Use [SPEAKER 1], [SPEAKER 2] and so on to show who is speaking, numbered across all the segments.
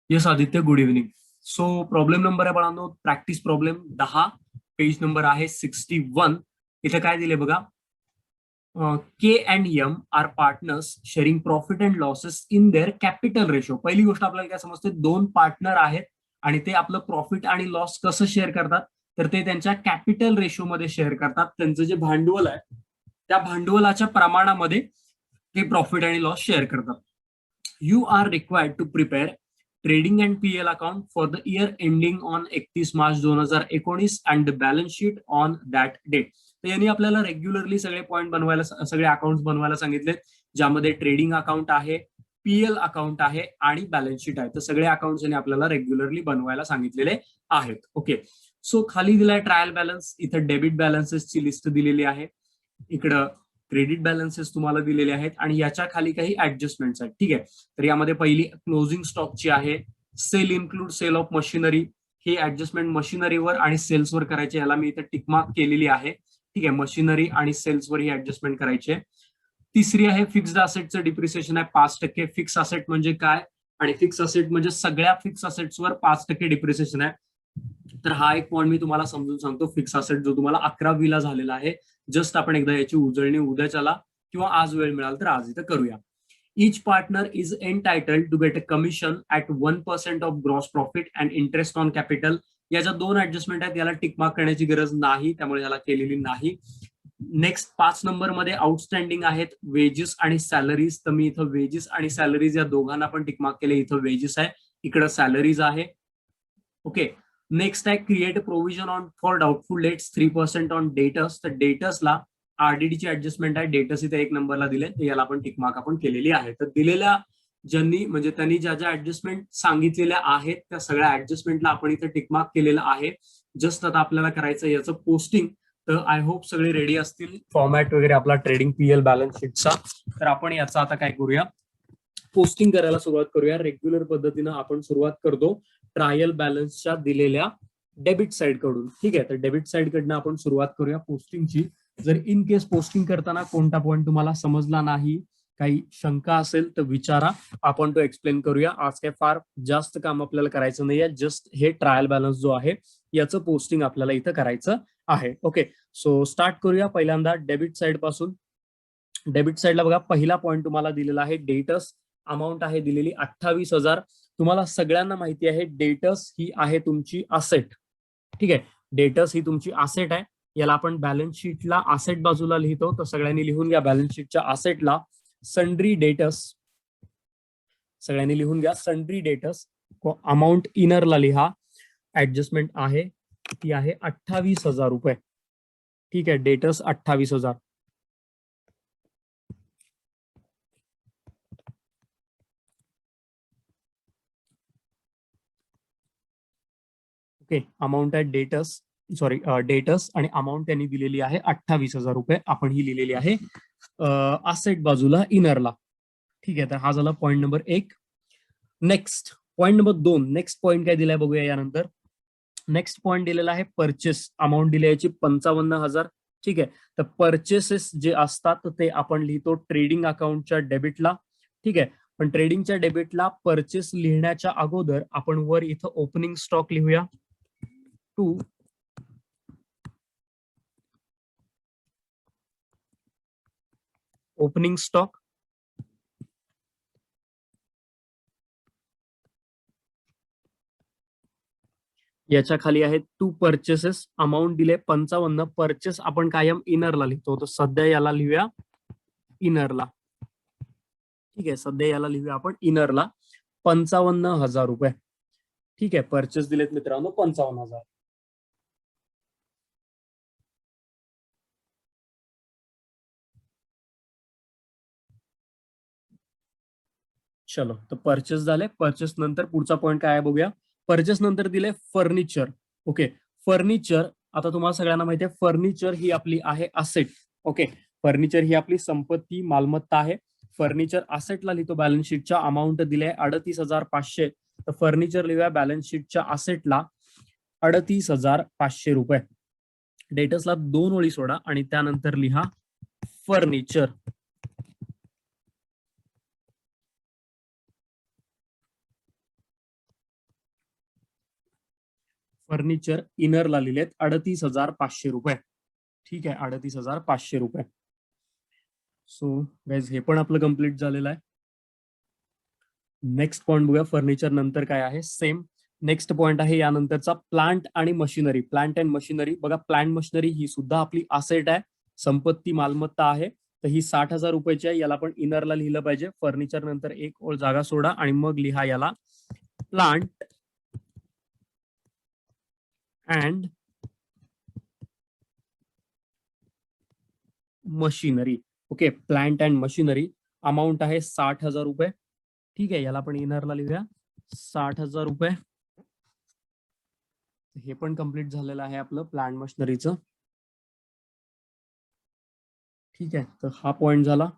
[SPEAKER 1] Yes Aditya, good evening. So problem number आहे बाळांनो, practice problem 10, page number आहे 61. इथे काय दिले बघा, K and M are partners sharing profit and losses in their capital ratio. पहिली गोष्ट आपल्याला काय समजते, दोन पार्टनर आहेत आणि ते आपलं प्रॉफिट आणि लॉस कसं शेअर करतात, तर ते त्यांच्या कॅपिटल रेशोमध्ये शेअर करतात. त्यांचं जे भांडवल आहे त्या भांडवलाच्या प्रमाणामध्ये ते प्रॉफिट आणि लॉस शेअर करतात. You are required to prepare trading and PL account for the year ending on 31 March 2019 and the balance sheet on that date. तर यांनी आपल्याला रेग्युलरली सगळे पॉईंट बनवायला, सगळे अकाउंट बनवायला सांगितले, ज्यामध्ये ट्रेडिंग अकाउंट आहे, पीएल अकाउंट आहे आणि बॅलन्स शीट आहे. तर सगळे अकाउंट्स यांनी आपल्याला रेग्युलरली बनवायला सांगितलेले आहेत. ओके, सो खाली दिलाय ट्रायल बॅलन्स, इथं डेबिट बॅलन्सेसची लिस्ट दिलेली आहे, इकडं क्रेडिट बॅलन्सेस तुम्हाला दिलेले आहेत आणि याच्या खाली काही ऍडजस्टमेंट्स आहेत. ठीक आहे, तर यामध्ये पहिली क्लोजिंग स्टॉकची आहे. Sale include sale of machinery, ही ऍडजस्टमेंट मशिनरीवर आणि सेल्सवर करायची, याला मी इथे टिकमार्क केलेली आहे. ठीक आहे, मशिनरी आणि सेल्सवर ही ऍडजस्टमेंट करायची आहे. तिसरी आहे फिक्स्ड असेटचं डिप्रिसिएशन आहे 5%. फिक्स असेट म्हणजे काय, आणि फिक्स असेट म्हणजे सगळ्या फिक्स असेट्सवर 5% डिप्रिसिएशन आहे. तर हा एक पॉईंट मी तुम्हाला समजून सांगतो. फिक्स असेट जो तुम्हाला 11वीला झालेला आहे, जस्ट आपण एकदा याची उजळणी उद्याच्याला किंवा आज वेळ मिळाल तर आज इथं करूया. Each partner is entitled to get a commission at 1% of gross profit and interest on capital. याच्या दोन ऍडजस्टमेंट आहेत, याला टिक मार्क करण्याची गरज नाही, त्यामुळे याला केलेली नाही. नेक्स्ट 5 नंबर मध्ये आउटस्टँडिंग आहेत वेजेस आणि सॅलरीज. तर मी इथं वेजेस आणि सॅलरीज या दोघांना पण टिक मार्क केले. इथं वेजेस आहे, इकडं सॅलरीज आहे. ओके, नेक्स्ट आहे create provision on for doubtful debts 3% on debtors. तर डेटर्सला आरडीडीची ऍडजस्टमेंट आहे, डेटर्स इथे 1 नंबरला दिले, याला आपण टिकमार्क आपण केलेली आहे. तर दिलेल्या ज्यांनी म्हणजे त्यांनी ज्या ज्या ऍडजस्टमेंट सांगितलेल्या आहेत त्या सगळ्या ऍडजस्टमेंटला आपण इथे टिकमार्क केलेलं आहे. जस्ट आता आपल्याला करायचं याचं पोस्टिंग. तर आय होप सगळे रेडी असतील, फॉर्मॅट वगैरे आपला ट्रेडिंग पीएल बॅलन्स शीटचा. तर आपण याचा आता काय करूया, पोस्टिंग करायला सुरुवात करूया. रेग्युलर पद्धतीनं आपण सुरुवात करतो ट्रायल बॅलन्सच्या दिलेल्या डेबिट साइड कडून. ठीक आहे, तर डेबिट साइड कडनं आपण सुरुवात करूया पोस्टिंगची. जर इन केस पोस्टिंग करताना कोणता पॉईंट तुम्हाला समजला नाही, काही शंका असेल तर विचारा, आपण तो एक्सप्लेन करूया. आज काय फार जास्त काम आपल्याला करायचं नाहीये, जस्ट हे ट्रायल बॅलन्स जो आहे याचं पोस्टिंग आपल्याला इथं करायचं आहे. ओके, सो स्टार्ट करूया पहिल्यांदा डेबिट साइड पासून. डेबिट साइडला बघा, पहिला पॉईंट तुम्हाला दिलेला आहे डेटर्स. अमाऊंट आहे दिलेली 28,000. तुम्हाला सगळ्यांना माहिती आहे डेटर्स ही आहे तुमची असेट. ठीक आहे, डेटर्स ही तुमची असेट आहे. याला आपण बॅलन्स शीटला असेट बाजूला लिहितो, तर सगळ्यांनी लिहून घ्या बॅलन्स शीटच्या असेटला सन्ड्री डेटर्स. सगळ्यांनी लिहून घ्या सन्ड्री डेटर्स. अमाऊंट इनरला लिहा. ऍडजस्टमेंट आहे ती आहे 28,000 रुपये. ठीक आहे, डेटर्स 28,000. ओके, अमाऊंट आहे डेटर्स, सॉरी डेटर्स, आणि अमाऊंट त्यांनी दिलेली आहे 28,000 रुपये. आपण ही लिहिलेली आहे असेट बाजूला इनरला. ठीक आहे, तर हा झाला point number 1. Next point number 2. Next point काय दिलाय बघूया यानंतर. नेक्स्ट पॉईंट दिलेला आहे परचेस. अमाऊंट दिली याची 55,000. ठीक आहे, तर परचेसेस जे असतात ते आपण लिहितो ट्रेडिंग अकाउंटच्या डेबिटला. ठीक आहे, पण ट्रेडिंगच्या डेबिटला परचेस लिहिण्याच्या अगोदर आपण वर इथं ओपनिंग स्टॉक लिहूया. To opening stock. याच्या खाली आहे टू परचेसेस. अमाऊंट दिले 55. परचेस आपण कायम इनरला लिहितो, तर सध्या याला लिहूया इनरला. ठीक आहे, सध्या याला लिहूया आपण इनरला 55,000 रुपये. ठीक आहे, परचेस दिलेत मित्रांनो 55,000. चलो, तर परचेस झाले. परचेस नंतर पुढचा पॉईंट काय आहे बघूया. परचेस नंतर दिले फर्निचर. ओके, फर्निचर आता तुम्हाला सगळ्यांना माहिती आहे, फर्निचर ही आपली आहे असेट. ओके, फर्निचर ही आपली संपत्ती मालमत्ता आहे. फर्निचर असेटला लिहितो बॅलन्स शीटच्या. अमाऊंट दिले 38,500. तर फर्निचर लिहूया बॅलन्स शीटच्या असेटला 38,500 रुपये. डेटर्सला 2 ओळी सोडा आणि त्यानंतर लिहा फर्निचर. फर्निचर इनरला लिहिलेत 38,500 रुपये. ठीक आहे, 38,500 रुपये. सो गाइज हे पण आपलं कम्प्लीट झालेलं आहे. नेक्स्ट पॉईंट बघूया, फर्निचर नंतर काय आहे. सेम नेक्स्ट पॉईंट आहे यानंतरचा, प्लांट आणि मशिनरी. प्लांट अँड मशिनरी बघा, प्लांट मशिनरी ही सुद्धा आपली असेट आहे, संपत्ती मालमत्ता आहे. तर ही 60,000 रुपयाची आहे. याला पण इनरला लिहिलं पाहिजे. फर्निचर नंतर एक ओळ जागा सोडा आणि मग लिहा याला plant and machinery. Okay, plant and machinery amount आहे 60,000 रुपये. ठीक आहे, याला पण इनरला लिहूया 60,000 रुपये. हे पण कम्प्लीट झालेलं आहे आपलं प्लांट मशिनरीचं. ठीक आहे, तर हा पॉइंट झाला.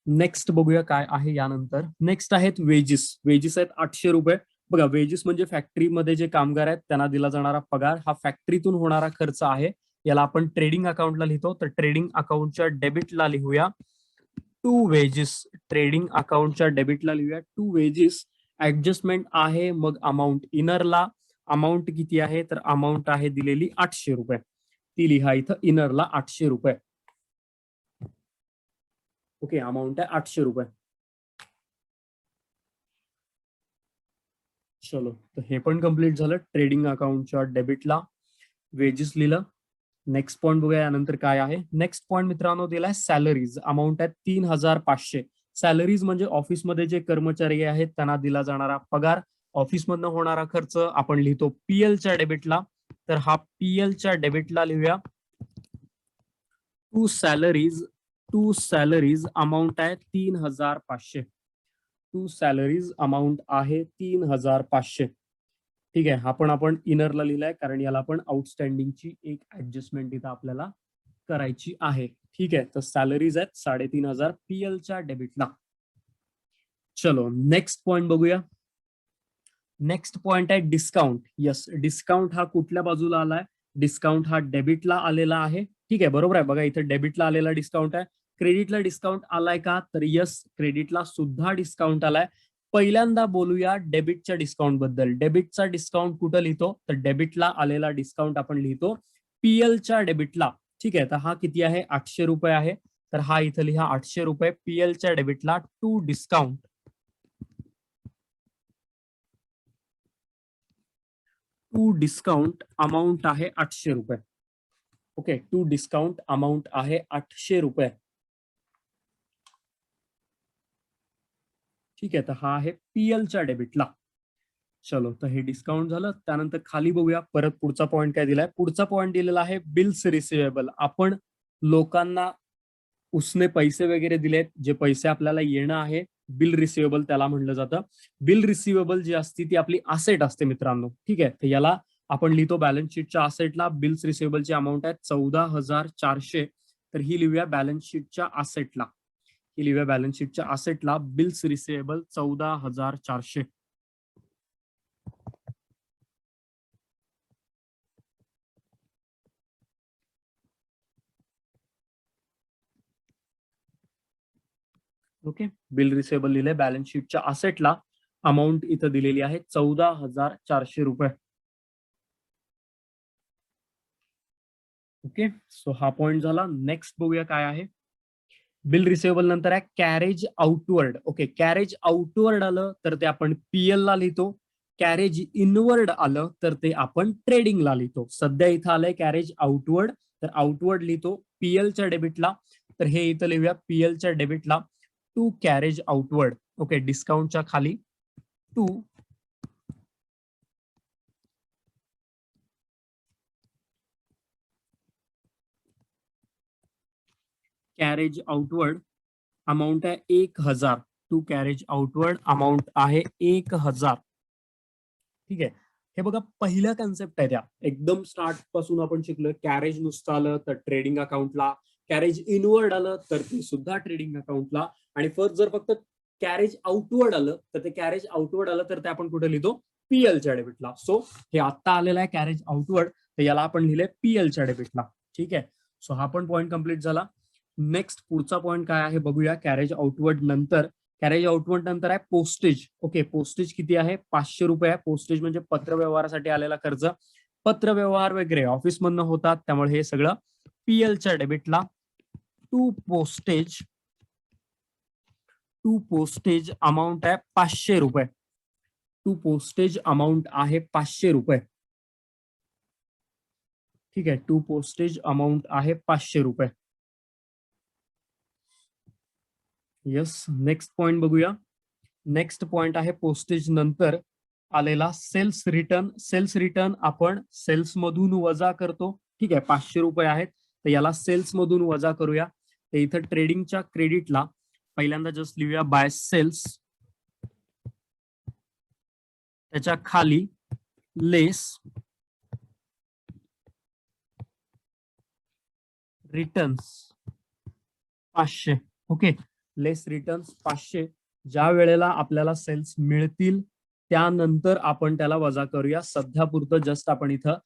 [SPEAKER 1] नेक्स्ट बघूया काय आहे यानंतर. नेक्स्ट आहेत वेजेस. वेजेस आहेत 800 रुपये. बघा, वेजेस म्हणजे फॅक्टरीमध्ये जे कामगार आहेत त्यांना दिला जाणारा पगार, हा फॅक्टरीतून होणारा खर्च आहे. याला आपण ट्रेडिंग अकाउंटला लिहितो. तर ट्रेडिंग अकाउंटच्या डेबिटला लिहूया टू वेजेस. ट्रेडिंग अकाउंटच्या डेबिटला लिहूया टू वेजेस. ऍडजस्टमेंट आहे मग अमाऊंट इनरला. अमाऊंट किती आहे, तर अमाऊंट आहे दिलेली 800 रुपये. ती लिहा इथं इनरला 800 रुपये. ओके, अमाऊंट आहे 800 रुपये. चलो, तर हे पण कम्प्लीट झालं. ट्रेडिंग अकाउंटच्या डेबिटला वेजेस लिहिलं. नेक्स्ट पॉईंट बघूया यानंतर काय आहे. नेक्स्ट पॉईंट मित्रांनो दिलाय सॅलरीज. अमाऊंट आहे 3,500. सॅलरीज म्हणजे ऑफिसमध्ये जे कर्मचारी आहेत त्यांना दिला जाणारा पगार, ऑफिसमधनं होणारा खर्च आपण लिहितो पीएलच्या डेबिटला. तर हा पीएलच्या डेबिटला लिहूया to salaries. To salaries amount आहे 3,500. टू सॅलरीज अमाऊंट आहे 3,500. ठीक आहे, हा पण आपण इनरला लिहिलाय कारण याला पण आउटस्टँडिंगची एक ऍडजस्टमेंट इथं आपल्याला करायची आहे. ठीक आहे, तर सॅलरीज आहेत 3,500 पीएलच्या डेबिटला. चलो, नेक्स्ट पॉइंट बघूया. नेक्स्ट पॉइंट आहे डिस्काउंट. यस, डिस्काउंट हा कुठल्या बाजूला आलाय, डिस्काउंट हा डेबिटला आलेला आहे. ठीक आहे, बरोबर आहे. बघा, इथे डेबिटला आलेला डिस्काउंट आहे. क्रेडिटला डिस्काउंट आलाय का, तर यस, क्रेडिटला सुद्धा डिस्काउंट आलाय. पहिल्यांदा बोलूया डेबिटच्या डिस्काउंट बद्दल. डेबिटचा डिस्काउंट कुठं लिहितो, तर डेबिटला आलेला डिस्काउंट आपण लिहितो पीएलच्या डेबिटला. ठीक आहे, तर हा किती आहे, 800 रुपये आहे. तर हा इथं लिहा 800 रुपये पीएलच्या डेबिटला to discount. To discount amount आहे 800 रुपये. ओके, टू डिस्काउंट अमाऊंट आहे 800 रुपये. ठीक आहे, तर हा आहे पीएलच्या डेबिटला. चलो, तर हे डिस्काउंट झालं. त्यानंतर खाली बघूया परत पुढचा पॉईंट काय दिलाय. पुढचा पॉईंट दिलेला आहे बिल्स रिसिवेबल. आपण लोकांना उसने पैसे वगैरे दिलेत, जे पैसे आपल्याला येणं आहे, बिल रिसिवेबल त्याला म्हणलं जातं. बिल रिसिवेबल जी असते ती आपली असेट असते मित्रांनो. ठीक आहे, तर याला आपण लिहितो बॅलन्स शीटच्या असेटला. बिल्स रिसिवेबलची अमाऊंट आहे 14,400. तर ही लिहूया बॅलन्स शीटच्या असेटला. ही लिहूया बॅलन्स शीटच्या असेटला bills receivable 14,400. Okay, bill receivable लिहिले बॅलन्स शीटच्या असेटला. अमाऊंट इथं दिलेली आहे 14,400 रुपये. ओके, सो हा पॉइंट झाला. नेक्स्ट बघूया काय आहे. बिल रिसिवेबल नंतर आहे carriage outward. Okay, carriage outward आलं तर ते आपण पीएल ला लिहितो. कॅरेज इनवर्ड आलं तर ते आपण ट्रेडिंगला लिहितो. सध्या इथं आलंय कॅरेज आउटवर्ड, तर आउटवर्ड लिहितो पीएलच्या डेबिटला. तर हे इथं लिहूया पीएलच्या डेबिटला टू कॅरेज आउटवर्ड. ओके, डिस्काउंटच्या खाली टू कॅरेज आउटवर्ड अमाऊंट आहे 1,000. टू कॅरेज आउटवर्ड अमाऊंट आहे 1,000. ठीक आहे, हे बघा पहिल्या कन्सेप्ट आहे त्या एकदम स्टार्ट पासून आपण शिकलोय. कॅरेज नुसतं आलं तर ट्रेडिंग अकाउंटला, कॅरेज इनवर्ड आलं तर ते सुद्धा ट्रेडिंग अकाउंटला, आणि फर्स्ट जर फक्त कॅरेज आउटवर्ड आलं तर ते कॅरेज आउटवर्ड आलं तर ते आपण कुठे लिहितो, पीएलच्या डेबिटला. सो हे आता आलेलं आहे कॅरेज आउटवर्ड, तर याला आपण लिहिले पीएलच्या डेबिटला. ठीक आहे, सो हा पण पॉईंट कम्प्लीट झाला. नेक्स्ट पुढचा पॉईंट काय आहे बघूया. कॅरेज आउटवर्ड नंतर कॅरेज आउटवर्ड नंतर आहे पोस्टेज. ओके, पोस्टेज किती आहे? 500 रुपये आहे. पोस्टेज म्हणजे पत्र व्यवहारासाठी आलेला खर्च. पत्र व्यवहार वगैरे ऑफिस मधनं होतात, त्यामुळे हे सगळं पीएलच्या डेबिटला. टू पोस्टेज अमाऊंट आहे 500 रुपये. टू पोस्टेज अमाऊंट आहे 500 रुपये. ठीक आहे, टू पोस्टेज अमाऊंट आहे 500 रुपये. येस, नेक्स्ट पॉइंट बघूया. नेक्स्ट पॉइंट आहे पोस्टेज नंतर आलेला सेल्स रिटर्न. सेल्स रिटर्न आपण सेल्स मधून वजा करतो. ठीक आहे, 500 रुपये आहेत, तर याला सेल्स मधून वजा करूया. तर इथं ट्रेडिंगच्या क्रेडिटला पहिल्यांदा जस्ट लिहूया बाय सेल्स, त्याच्या खाली लेस रिटर्न्स 500. ओके, लेस रिटर्न्स 500. ज्या वेळेला आपल्याला सेल्स मिळतील त्यानंतर आपण त्याला वजा करूया. सध्या पुरतं जस्ट आपण इथं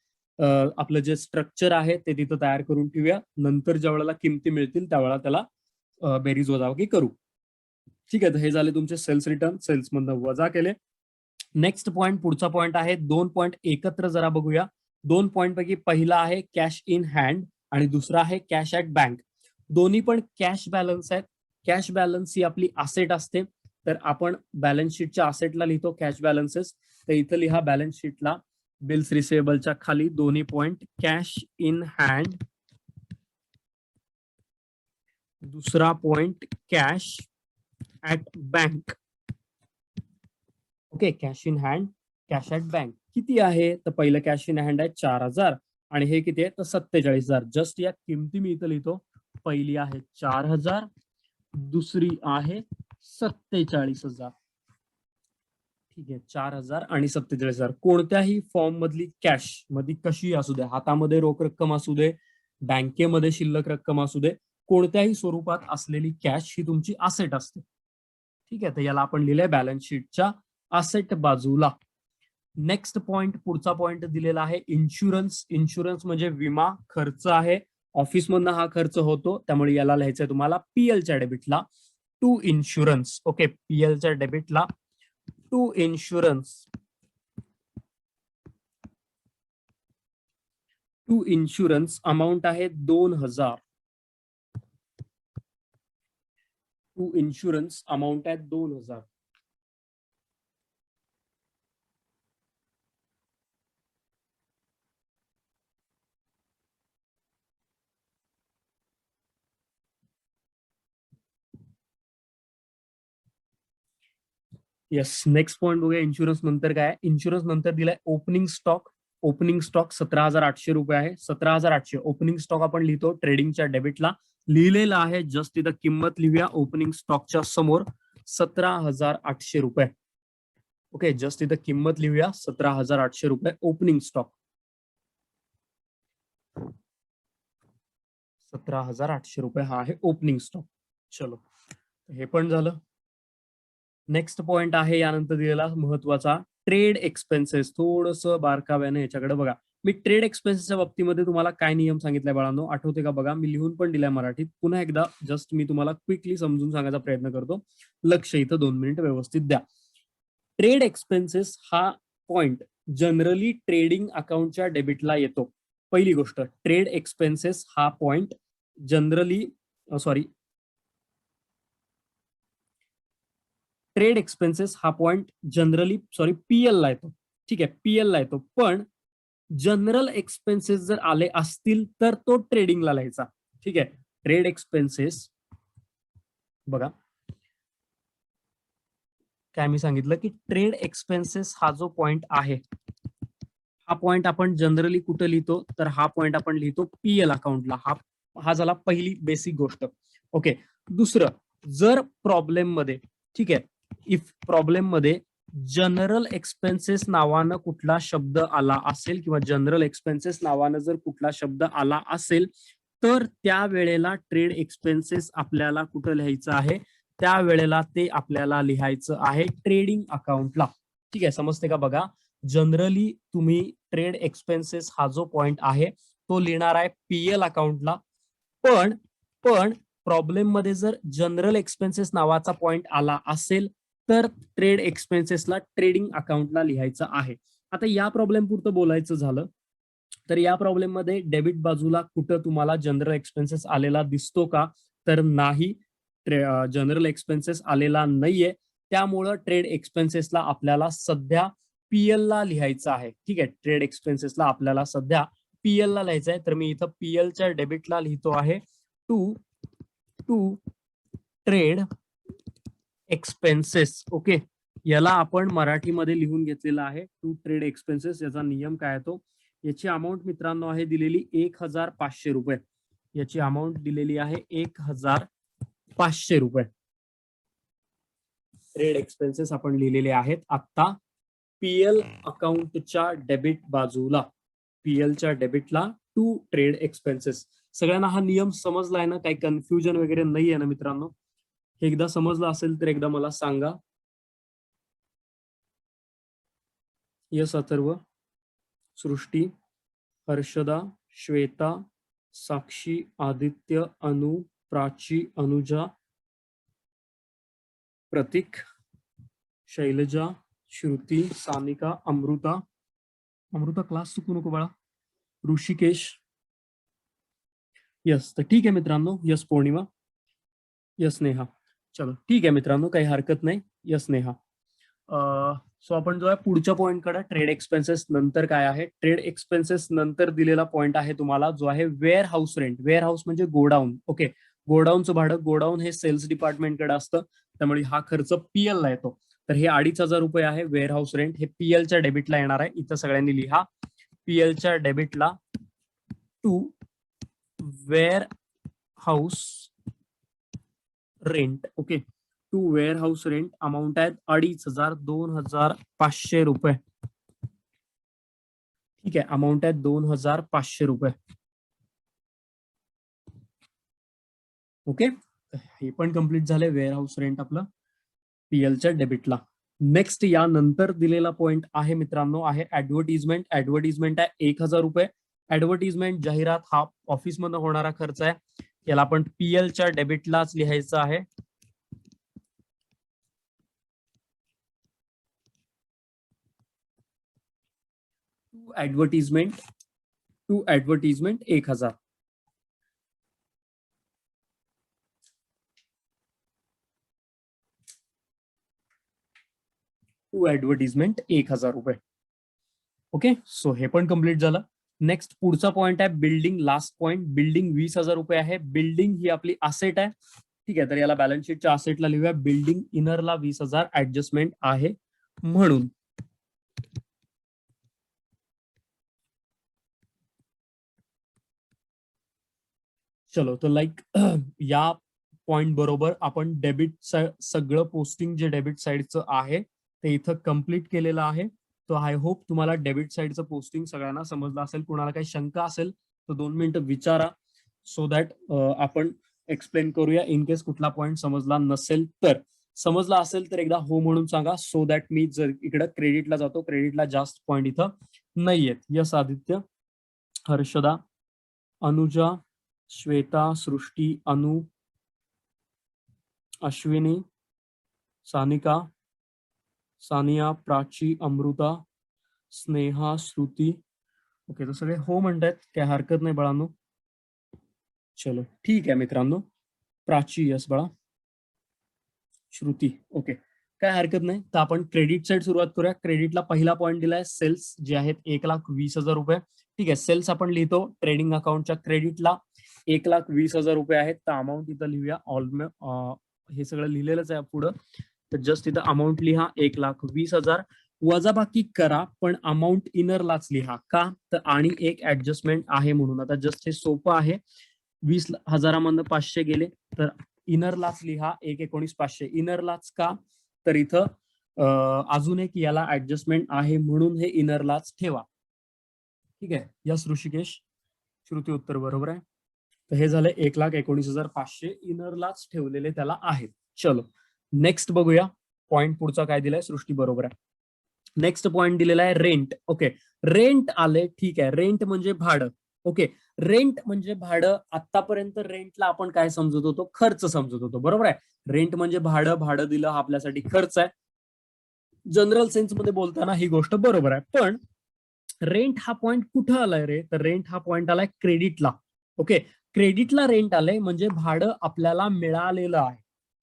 [SPEAKER 1] आपलं जे स्ट्रक्चर आहे ते तिथं तयार करून ठेवूया. नंतर ज्या वेळेला किमती मिळतील त्यावेळेला त्याला बेरीज वजाबाकी करू. ठीक आहे, तर हे झाले तुमचे सेल्स रिटर्न, सेल्स मधनं वजा केले. नेक्स्ट पॉइंट, पुढचा पॉइंट आहे 2 पॉइंट एकत्र जरा बघूया. 2 पॉइंट पैकी पहिला आहे कॅश इन हँड आणि दुसरा आहे कॅश ॲट बँक. दोन्ही पण कॅश बॅलन्स आहेत. कॅश बॅलन्स ही आपली असेट असते, तर आपण बॅलन्स शीटच्या असेटला लिहितो कॅश बॅलन्सेस. तर इथं लिहा बॅलन्स शीटला बिल्स रिसिवेबलच्या खाली दोन्ही पॉइंट कॅश इन हँड, दुसरा point cash at bank. Okay, cash in hand, cash at bank किती आहे? तर पहिलं कॅश इन हँड आहे 4000 आणि हे किती आहे? तर 47,000. जस्ट या किमती मी इथं लिहितो. पहिली आहे 4000, दुसरी आहे 47,000. ठीक आहे, 4000 आणि 47,000. कोणत्याही फॉर्म मधली कॅश मध्ये कशी असू दे, हातामध्ये रोख रक्कम असू दे, बँकेमध्ये शिल्लक रक्कम असू दे, कोणत्याही स्वरूपात असलेली कॅश ही तुमची असेट असते. ठीक आहे, तर याला आपण लिहिलंय बॅलन्स शीटच्या असेट बाजूला. नेक्स्ट पॉइंट, पुढचा पॉइंट दिलेला आहे इन्शुरन्स. इन्शुरन्स म्हणजे विमा खर्च आहे. ऑफिस मधनं हा खर्च होतो, त्यामुळे याला लिहायचंय तुम्हाला पीएलच्या डेबिटला टू इन्शुरन्स. ओके, पीएलच्या डेबिटला to insurance. To insurance amount आहे 2000. टू इन्शुरन्स अमाऊंट आहे 2000. येस, नेक्स्ट पॉइंट बघूया. इन्शुरन्स नंतर काय? इन्शुरन्स नंतर दिलाय ओपनिंग स्टॉक. ओपनिंग स्टॉक 17,800 रुपये आहे. 17,800 ओपनिंग स्टॉक आपण लिहितो ट्रेडिंगच्या डेबिटला. लिहिलेलं आहे, जस्ट तिथं किंमत लिहूया ओपनिंग स्टॉकच्या समोर 17,800 रुपये. ओके, जस्ट इथं किंमत लिहूया 17,800 रुपये ओपनिंग स्टॉक. 17,800 रुपये हा आहे ओपनिंग स्टॉक. चलो, हे पण झालं. नेक्स्ट पॉइंट आहे यानंतर दिलेला महत्वाचा ट्रेड एक्सपेन्सेस. थोडस बारकाव्याने याच्याकडे बघा. मी ट्रेड एक्सपेन्सेसच्या बाबतीमध्ये तुम्हाला काय नियम सांगितलाय बाळांनो, आठवते का? बघा, मी लिहून पण दिलाय मराठीत. पुन्हा एकदा जस्ट मी तुम्हाला क्विकली समजून सांगायचा प्रयत्न करतो. लक्ष इथं 2 मिनिट व्यवस्थित द्या. ट्रेड एक्सपेन्सेस हा पॉइंट जनरली ट्रेडिंग अकाउंटच्या डेबिटला येतो. पहिली गोष्ट, ट्रेड एक्सपेन्सेस हा पॉइंट जनरली ट्रेड एक्सपेन्सेस हा पॉइंट जनरली पीएल ला येतो. ठीक आहे, पीएल ला येतो. पण जनरल एक्सपेन्सेस जर आले असतील तर तो ट्रेडिंगला लिहायचा. ठीक आहे, ट्रेड एक्सपेन्सेस बघा काय मी सांगितलं की ट्रेड एक्सपेन्सेस हा जो पॉइंट आहे, हा पॉइंट आपण जनरली कुठे लिहितो? तर हा पॉइंट आपण लिहितो पीएल अकाउंटला. हा झाला पहिली बेसिक गोष्ट. ओके, दुसरं, जर प्रॉब्लेम मध्ये, ठीक आहे, इफ प्रॉब्लेम मध्ये जनरल एक्सपेन्सेस नावानं कुठला शब्द आला असेल किंवा जनरल एक्सपेन्सेस नावानं जर कुठला शब्द आला असेल तर त्या वेळेला ट्रेड एक्सपेन्सेस आपल्याला कुठं लिहायचं आहे? त्या वेळेला ते आपल्याला लिहायचं आहे ट्रेडिंग अकाउंटला. ठीक आहे, समजते का? बघा, जनरली तुम्ही ट्रेड एक्सपेन्सेस हा जो पॉइंट आहे तो लिहिणार आहे पीएल अकाउंटला. पण प्रॉब्लेम मध्ये जर जनरल एक्सपेन्सेस नावाचा पॉइंट आला असेल तर ट्रेड एक्सपेन्सेसला ट्रेडिंग अकाउंटला लिहायचं आहे. आता या प्रॉब्लेम पुरतं बोलायचं झालं तर या प्रॉब्लेम मध्ये डेबिट बाजूला कुठं तुम्हाला जनरल एक्सपेन्सेस आलेला दिसतो का? तर नाही, जनरल एक्सपेन्सेस आलेला नाहीये. त्यामुळं ट्रेड एक्सपेन्सेसला आपल्याला सध्या पीएल ला लिहायचं आहे. ठीक आहे, ट्रेड एक्सपेन्सेसला आपल्याला सध्या पीएल ला लिहायचं आहे. तर मी इथं पीएल च्या डेबिटला लिहितो आहे टू ट्रेड एक्सपेन्सेस. ओके, याला आपण मराठीमध्ये लिहून घेतलेला आहे टू ट्रेड एक्सपेन्सेस. याचा नियम काय तो, याची अमाऊंट मित्रांनो आहे दिलेली 1500 रुपये. याची अमाऊंट दिलेली आहे 1500 रुपये. ट्रेड एक्सपेन्सेस आपण लिहिलेले आहेत आता पीएल अकाउंटच्या डेबिट बाजूला, पीएलच्या डेबिटला टू ट्रेड एक्सपेन्सेस. सगळ्यांना हा नियम समजलाय ना? काही कन्फ्युजन वगैरे नाही आहे ना मित्रांनो? एकदा समजलं असेल तर एकदा मला सांगा. यस अथर्व, सृष्टी, हर्षदा, श्वेता, साक्षी, आदित्य, अनु, प्राची, अनुजा, प्रतीक, शैलजा, श्रुती, सानिका, अमृता. अमृता क्लास चुकू नको बाळा. ऋषिकेश. यस, तर ठीक आहे मित्रांनो. यस पौर्णिमा. यस नेहा. चलो ठीक आहे मित्रांनो, काही हरकत नाही. यस नेहा. सो आपण जो आहे पुढच्या पॉइंट कडे, ट्रेड एक्सपेन्सेस नंतर काय आहे, ट्रेड एक्सपेन्सेस नंतर दिलेला पॉइंट आहे तुम्हाला जो आहे warehouse rent. Warehouse म्हणजे गोडाऊन. ओके, गोडाऊनचं भाडं. गोडाऊन हे सेल्स डिपार्टमेंटकडे असतं, त्यामुळे हा खर्च पीएल ला येतो. तर हे 2500 रुपये आहे वेअर हाऊस रेंट. हे पीएलच्या डेबिटला येणार आहे. इथं सगळ्यांनी लिहा पीएलच्या डेबिटला to warehouse rent. Okay, to warehouse rent amount आहे 2500 रुपये. ठीक आहे, अमाऊंट आहे 2500 रुपये. ओके, हे पण कम्प्लीट झाले वेअर हाऊस रेंट आपलं पीएलच्या डेबिटला. नेक्स्ट यानंतर दिलेला पॉइंट आहे मित्रांनो आहे ऍडव्हर्टिजमेंट. ऍडव्हर्टिजमेंट आहे 1000 रुपये. ऍडव्हर्टिजमेंट जाहिरात हा ऑफिस मध्ये होणारा खर्च आहे. याला आपण पीएलच्या डेबिटलाच लिहायचं आहे. ऍडव्हर्टिजमेंट 1000. टू ऍडव्हर्टिजमेंट 1000 रुपये. ओके, सो हे पण कम्प्लीट झालं. नेक्स्ट पुढचा पॉइंट आहे बिल्डिंग. लास्ट पॉइंट, बिल्डिंग 20,000 रुपये आहे. बिल्डिंग ही आपली असेट आहे. ठीक आहे, तर याला बॅलन्स शीटच्या असेटला लिहूया. बिल्डिंग इनरला 20,000 ऍडजस्टमेंट आहे म्हणून. चलो, तर लाईक या पॉइंट बरोबर आपण डेबिट सगळं पोस्टिंग जे डेबिट साइडचं आहे ते इथं कम्प्लीट केलेलं आहे. तो आय होप तुम्हाला डेबिट साइडचं पोस्टिंग सगळ्यांना समजलं असेल. कुणाला काही शंका असेल तर 2 मिनिटं विचारा, सो दॅट आपण एक्सप्लेन करूया. इन केस कुठला पॉइंट समजला नसेल तर. समजला असेल तर एकदा हो म्हणून सांगा, सो दॅट मी जर इकडे क्रेडिटला जातो, क्रेडिटला जास्त पॉइंट इथं नाहीयेत. यस आदित्य, हर्षदा, अनुजा, श्वेता, सृष्टी, अनु, अश्विनी, सानिका, सानिया, प्राची, अमृता, स्नेहा, श्रुती. ओके, तर सगळे हो म्हणतायत, काय हरकत नाही बाळांनो. चलो ठीक आहे मित्रांनो. प्राची यस बाळा, श्रुती ओके, काय हरकत नाही. तर आपण क्रेडिट साइड सुरुवात करूया. क्रेडिटला पहिला पॉइंट दिलाय सेल्स जे आहेत 1,20,000 रुपये. ठीक आहे, सेल्स आपण लिहितो ट्रेडिंग अकाउंटच्या क्रेडिटला 1,20,000 रुपये आहेत. तर अमाऊंट इथं लिहूया. हे सगळं लिहिलेलंच आहे पुढं, तर जस्ट इथं अमाऊंट लिहा 1,20,000. वजाबाकी करा पण अमाऊंट इनरलाच लिहा. का तर आणि एक ऍडजस्टमेंट आहे म्हणून. आता जस्ट हे सोपं आहे. 20,000मधनं 500 गेले तर इनरलाच लिहा 1,19,500. इनरलाच का तर इथं अजून एक याला ऍडजस्टमेंट आहे म्हणून हे इनरलाच ठेवा. ठीक आहे, यस ऋषिकेश, श्रुती उत्तर बरोबर आहे. तर हे झालं 1,19,500 इनरलाच ठेवलेले त्याला आहेत. चलो नेक्स्ट बघूया पॉइंट पुढचा काय दिलाय. सृष्टी बरोबर आहे. नेक्स्ट पॉइंट दिलेला आहे रेंट. ओके, रेंट आले. ठीक आहे, रेंट म्हणजे भाडं. ओके, रेंट म्हणजे भाडं. आतापर्यंत रेंटला आपण काय समजत होतो? खर्च समजत होतो, बरोबर आहे. रेंट म्हणजे भाडं, भाडं दिलं हा आपल्यासाठी खर्च आहे. जनरल सेन्स मध्ये बोलताना ही गोष्ट बरोबर आहे. पण रेंट हा पॉइंट कुठं आलाय रे? तर रेंट हा पॉइंट आलाय क्रेडिटला. ओके, क्रेडिटला रेंट आलंय म्हणजे भाडं आपल्याला मिळालेलं आहे.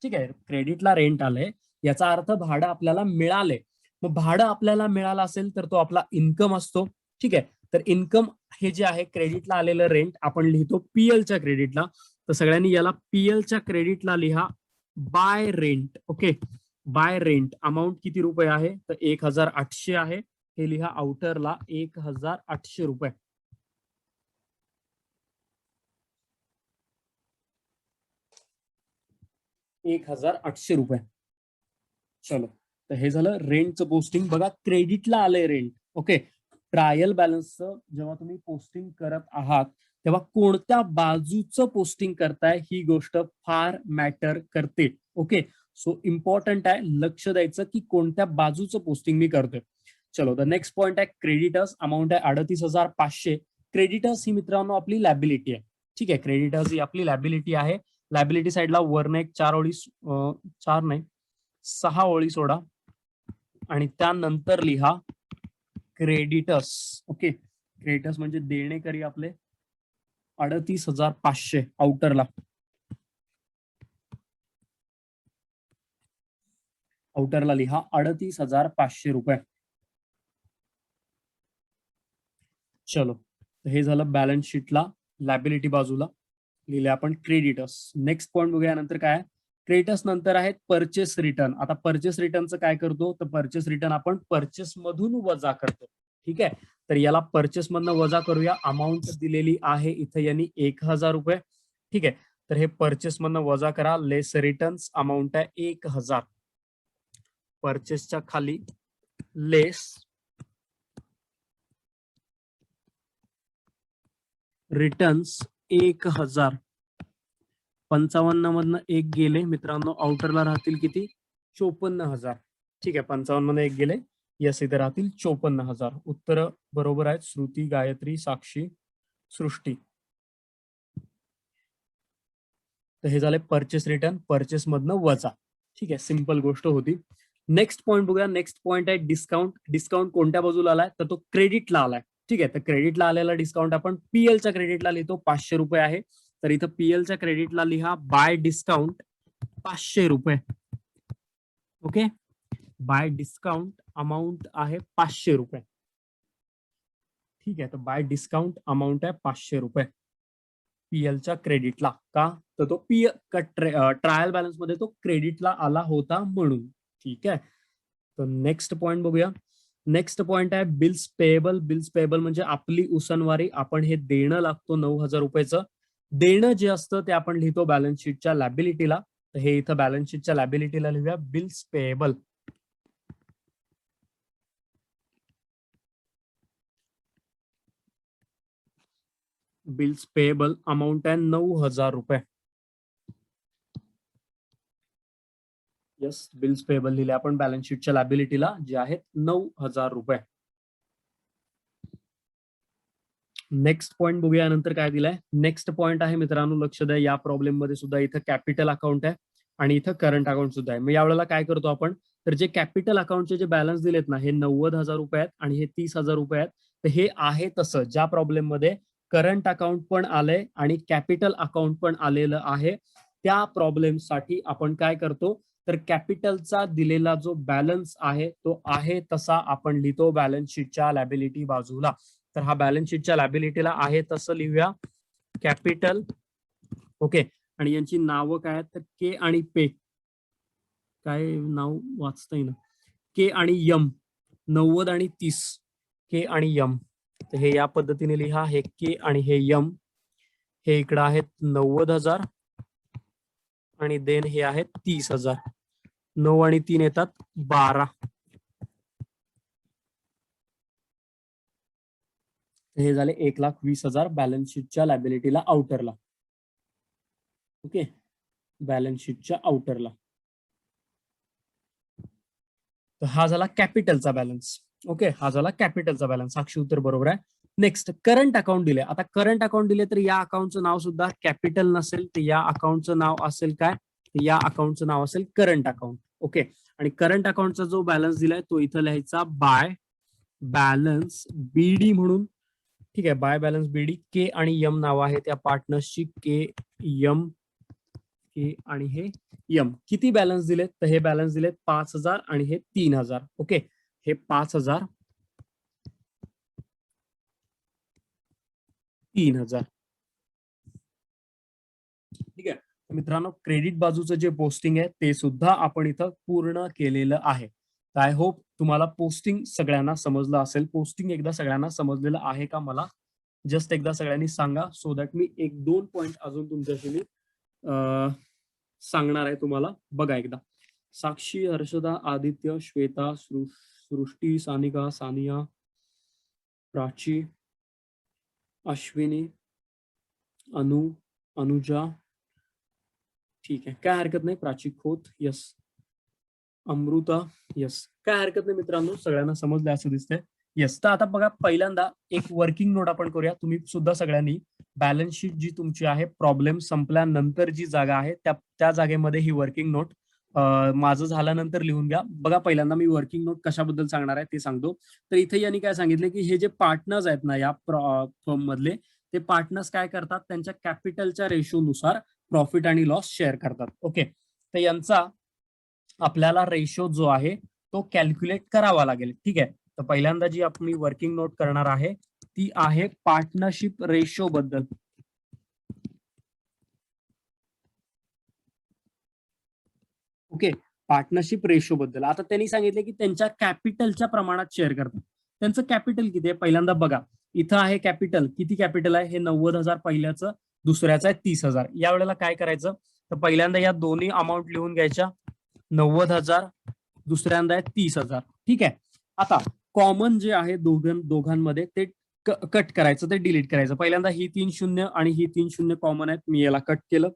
[SPEAKER 1] ठीक आहे, क्रेडिटला रेंट आलंय याचा अर्थ भाडं आपल्याला मिळालंय. मग भाडं आपल्याला मिळालं असेल तर तो आपला इन्कम असतो. ठीक आहे, तर इन्कम हे जे आहे क्रेडिटला आलेलं रेंट आपण लिहितो पीएलच्या क्रेडिटला. तर सगळ्यांनी याला पीएलच्या क्रेडिटला लिहा bye rent. Okay, bye rent amount किती रुपये आहे? तर 1800 आहे. हे लिहा आउटरला 1800 रुपये. ₹1800. चलो, तर हे झालं रेंटचं पोस्टिंग. बघा क्रेडिटला आलंय रेंट. ओके, ट्रायल बॅलन्सचं जेव्हा तुम्ही पोस्टिंग करत आहात तेव्हा कोणत्या बाजूचं पोस्टिंग करताय ही गोष्ट फार मॅटर करते. ओके, सो इम्पॉर्टंट आहे, लक्ष द्यायचं की कोणत्या बाजूचं पोस्टिंग मी करतोय. चलो, द नेक्स्ट पॉइंट आहे क्रेडिटर्स. अमाऊंट आहे 38,500. क्रेडिटर्स ही मित्रांनो आपली लॅबिलिटी आहे. ठीक आहे, क्रेडिटर्स ही आपली लॅबिलिटी आहे. लॅबिलिटी साईडला वरनं एक 4 ओळी, 4 नाही 6 ओळी सोडा आणि त्यानंतर लिहा क्रेडिटर्स. ओके, क्रेडिटर्स म्हणजे देणेकरी आपले 38,500 आउटरला. आउटरला लिहा 38,500 रुपये. चलो, हे झालं बॅलन्स शीटला लॅबिलिटी बाजूला लिहिले आपण क्रेडिटर्स. नेक्स्ट पॉइंट बघूया नंतर काय. क्रेडिटर्स नंतर आहेत परचेस रिटर्न. आता परचेस रिटर्नचं काय करतो? तर परचेस रिटर्न आपण परचेस मधून वजा करतो. ठीक आहे, तर याला परचेस मधनं वजा करूया. अमाऊंट दिलेली आहे इथं यांनी 1,000 रुपये. ठीक आहे, तर हे परचेस मधनं वजा करा. लेस रिटर्न्स अमाऊंट आहे 1,000. परचेसच्या खाली लेस रिटर्न्स 1,000. 55 मधनं एक गेले मित्रांनो, आउटरला राहतील किती? 54,000. ठीक आहे, 55 मधनं एक गेले, यस इथे राहतील 54,000. उत्तर बरोबर आहेत श्रुती, गायत्री, साक्षी, सृष्टी. तर हे झाले परचेस रिटर्न, परचेस मधनं वजा. ठीक आहे, सिंपल गोष्ट होती. नेक्स्ट पॉइंट बघूया. नेक्स्ट पॉइंट आहे डिस्काउंट. डिस्काउंट कोणत्या बाजूला आलाय? तर तो क्रेडिटला आलाय. ठीक आहे, तर क्रेडिटला आलेला डिस्काउंट आपण पीएलच्या क्रेडिटला लिहितो. 500 रुपये आहे. तर इथं पीएलच्या क्रेडिटला लिहा बाय डिस्काउंट 500 रुपये. ओके, बाय डिस्काउंट अमाऊंट आहे 500 रुपये. ठीक आहे, तर बाय डिस्काउंट अमाऊंट आहे 500 रुपये पीएलच्या क्रेडिटला. का? तर तो ट्रायल बॅलन्स मध्ये तो क्रेडिटला आला होता म्हणून. ठीक आहे, तर नेक्स्ट पॉइंट बघूया. नेक्स्ट पॉइंट आहे बिल्स पेएबल. बिल्स पेएबल म्हणजे आपली उसनवारी, आपण हे देणं लागतो 9,000 रुपयाचं. देणं जे असतं ते आपण लिहितो बॅलन्स शीटच्या लॅबिलिटीला. तर हे इथं बॅलन्स शीटच्या लॅबिलिटीला लिहूया bills payable. Bills payable amount आहे 9,000 रुपये. यस, बिल्स पेएबल लिहिले आपण बॅलन्स शीटच्या लॅबिलिटीला, जे आहेत 9,000 रुपये. नेक्स्ट पॉइंट बघूया नंतर काय दिलाय. नेक्स्ट पॉइंट आहे मित्रांनो, लक्ष द्या, या प्रॉब्लेम मध्ये सुद्धा इथं कॅपिटल अकाउंट आहे आणि इथं करंट अकाउंट सुद्धा आहे. मग यावेळेला काय करतो आपण? तर जे कॅपिटल अकाउंटचे जे बॅलन्स दिलेत ना, हे 90,000 रुपये आहेत आणि हे 30,000 रुपये आहेत. तर हे आहे तसं ज्या प्रॉब्लेम मध्ये करंट अकाउंट पण आलंय आणि कॅपिटल अकाउंट पण आलेलं आहे, त्या प्रॉब्लेम साठी आपण काय करतो? तर कॅपिटलचा दिलेला जो बॅलन्स आहे तो आहे तसा आपण लिहितो बॅलन्स शीटच्या लॅबिलिटी बाजूला. तर हा बॅलन्स शीटच्या लॅबिलिटीला आहे तसं लिहूया कॅपिटल. ओके, आणि यांची नावं काय आहेत? तर के आणि पे. काय नाव वाचता येईल? के आणि यम. 90 आणि 30. के आणि यम. तर हे या पद्धतीने लिहा, हे के आणि हे यम. हे इकडं आहेत 90,000 आणि देन हे आहेत 30,000. 9 आणि 3 येतात 12. हे झाले 1,20,000 बॅलन्स शीटच्या लॅबिलिटीला आउटरला. ओके, बॅलन्स शीटच्या आउटरला. तर हा झाला कॅपिटलचा बॅलन्स. ओके, हा झाला कॅपिटलचा बॅलन्स. साक्षी उत्तर बरोबर आहे. नेक्स्ट करंट अकाउंट दिले. आता करंट अकाउंट दिले तर या अकाउंटचं नाव सुद्धा कॅपिटल नसेल, तर या अकाउंटचं नाव असेल काय, या अकाउंटचं नाव असेल करंट अकाउंट. ओके. आणि करंट अकाउंटचा जो बॅलन्स दिलाय तो इथं लिहायचा बाय बॅलन्स बीडी म्हणून. ठीक आहे, बाय बॅलन्स बीडी. के आणि यम नाव आहे त्या पार्टनर्सची, के यम, के आणि हे यम. किती बॅलन्स दिलेत, तर हे बॅलन्स दिलेत 5,000 आणि हे 3,000. ओके, हे 5,000 3,000. ठीक आहे मित्रांनो, क्रेडिट बाजूचं जे पोस्टिंग आहे ते सुद्धा आपण इथं पूर्ण केलेलं आहे. तर आय होप तुम्हाला पोस्टिंग सगळ्यांना समजलं असेल. पोस्टिंग एकदा सगळ्यांना समजलेलं आहे का, मला जस्ट एकदा सगळ्यांनी सांगा, सो दॅट मी 1-2 पॉइंट अजून तुमच्याशी मी सांगणार आहे तुम्हाला. बघा एकदा, साक्षी, हर्षदा, आदित्य, श्वेता, सृष्टी, सानिका, सानिया, प्राची, अश्विनी, अनु, अनुजा. ठीक आहे, काय हरकत नाही. प्राची खोत, यस. अमृता, यस. काय हरकत नाही मित्रांनो, सगळ्यांना समजलं असं दिसतंय. यस. तर आता बघा, पहिल्यांदा एक वर्किंग नोट आपण करूया. तुम्ही सुद्धा सगळ्यांनी बॅलन्स शीट जी तुमची आहे, प्रॉब्लेम संपल्यानंतर जी जागा आहे त्या जागेमध्ये ही वर्किंग नोट माझं झाल्यानंतर लिहून घ्या. बघा, पहिल्यांदा मी वर्किंग नोट कशाबद्दल सांगणार आहे ते सांगतो. तर इथे यांनी काय सांगितलं की हे जे पार्टनर्स आहेत ना या फर्म मधले, ते पार्टनर्स काय करतात, त्यांच्या कॅपिटलच्या रेशोनुसार प्रॉफिट आणि लॉस शेअर करतात. ओके. तर यांचा आपल्याला रेशो जो आहे तो कॅल्क्युलेट करावा लागेल. ठीक आहे. तर पहिल्यांदा जी आपण वर्किंग नोट करणार आहे ती आहे पार्टनरशिप रेशो बद्दल. ओके, पार्टनरशिप रेशो बद्दल. आता त्यांनी सांगितले की त्यांच्या कॅपिटलच्या प्रमाणात शेअर करतात. त्यांचं कॅपिटल किती आहे पहिल्यांदा बघा. इथं आहे कॅपिटल. किती कॅपिटल आहे, हे 90,000 पहिल्याचं, दुसऱ्याचं आहे 30,000. या वेळेला काय करायचं, तर पहिल्यांदा या दोन्ही अमाऊंट लिहून घ्यायच्या. 90,000, दुसऱ्यांदा आहे 30,000. ठीक आहे. आता कॉमन जे आहे दोघांमध्ये ते कट करायचं, ते डिलीट करायचं. पहिल्यांदा ही 3 शून्य आणि ही 3 शून्य कॉमन आहेत, मी याला कट केलं.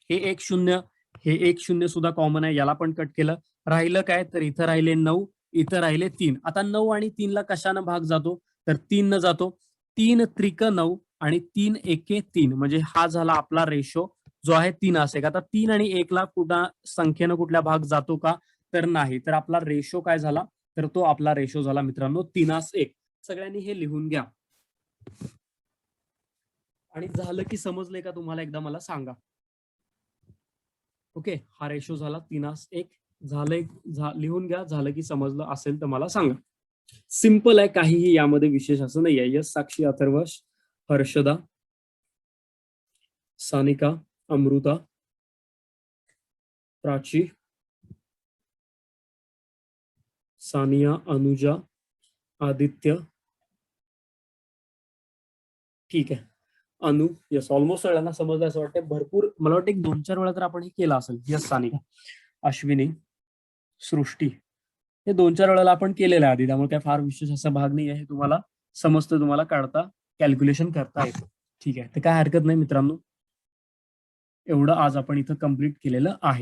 [SPEAKER 1] हे 1 शून्य, हे 1 शून्य सुद्धा कॉमन आहे, याला पण कट केलं. राहिलं काय, तर इथं राहिले 9, इथं राहिले 3. आता 9 आणि 3 ला कशानं भाग जातो, तर 3 न जातो. 3 त्रिक 9 आणि 3 एके 3, म्हणजे हा झाला आपला रेशो जो आहे 3 असेल. आता 3 आणि 1 ला कुठं संख्येनं कुठल्या भाग जातो का, तर नाही. तर आपला रेशो काय झाला, तर तो आपला रेशो झाला मित्रांनो 3:1. सगळ्यांनी हे लिहून घ्या. आणि झालं की समजलंय का तुम्हाला, एकदा मला सांगा. ओके, हा रेशो झाला 3:1. झालंय, लिहून घ्या. झालं की समजलं असेल तर मला सांगा. सिंपल आहे, काहीही यामध्ये विशेष असं नाही आहे. यस, साक्षी, अथर्व, हर्षदा, सानिका, अमृता, प्राची, सानिया, अनुजा, आदित्य. ठीक आहे, अनु. यस, ऑलमोस्ट सगळ्यांना समजलं असं वाटतं. भरपूर, मला वाटतं 1-2-4 वेळा तर आपण हे केलं असेल. यस, सानिका, अश्विनी, सृष्टी, हे 2-4 वेळेला आपण केलेलं आहे आधी, त्यामुळे काय फार विशेष असा भाग नाही आहे. तुम्हाला समजतं, तुम्हाला काढता, कॅल्क्युलेशन करता येतं. ठीक आहे, तर काय हरकत नाही मित्रांनो. एवढं आज आपण इथं कम्प्लीट केलेलं आहे.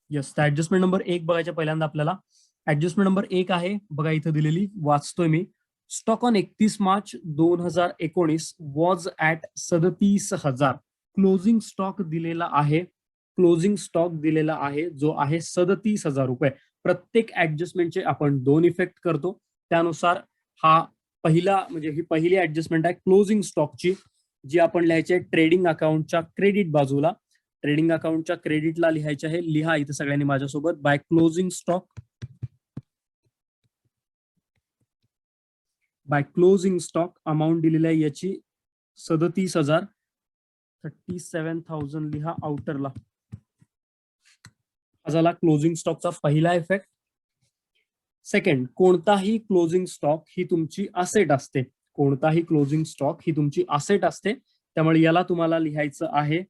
[SPEAKER 1] यस, तर ऍडजस्टमेंट नंबर 1 बघायच्या पहिल्यांदा आपल्याला. ऍडजस्टमेंट नंबर 1 आहे बघा, इथं दिलेली, वाचतोय मी. Stock on 31 March 2019 was at 37,000. Closing stock दिलेला आहे, क्लोजिंग स्टॉक दिलेला आहे जो आहे 37,000 रुपये. प्रत्येक ऍडजस्टमेंटचे आपण 2 इफेक्ट करतो, त्यानुसार हा पहिला, म्हणजे ही पहिली ऍडजस्टमेंट आहे क्लोजिंग स्टॉकची, जी आपण लिहायची ट्रेडिंग अकाउंटच्या क्रेडिट बाजूला. ट्रेडिंग अकाउंटच्या क्रेडिटला लिहायचे आहे. लिहा इथे सगळ्यांनी माझ्यासोबत. By closing stock, by closing stock amount दिलेली आहे याची 37,000. 37,000 लिहा आउटरला. हा झाला क्लोजिंग स्टॉकचा पहिला इफेक्ट. सेकंड, कोणताही क्लोजिंग स्टॉक ही तुमची असेट असते. कोणताही क्लोजिंग स्टॉक ही तुमची असेट असते, त्यामुळे याला तुम्हाला लिहायचं आहे,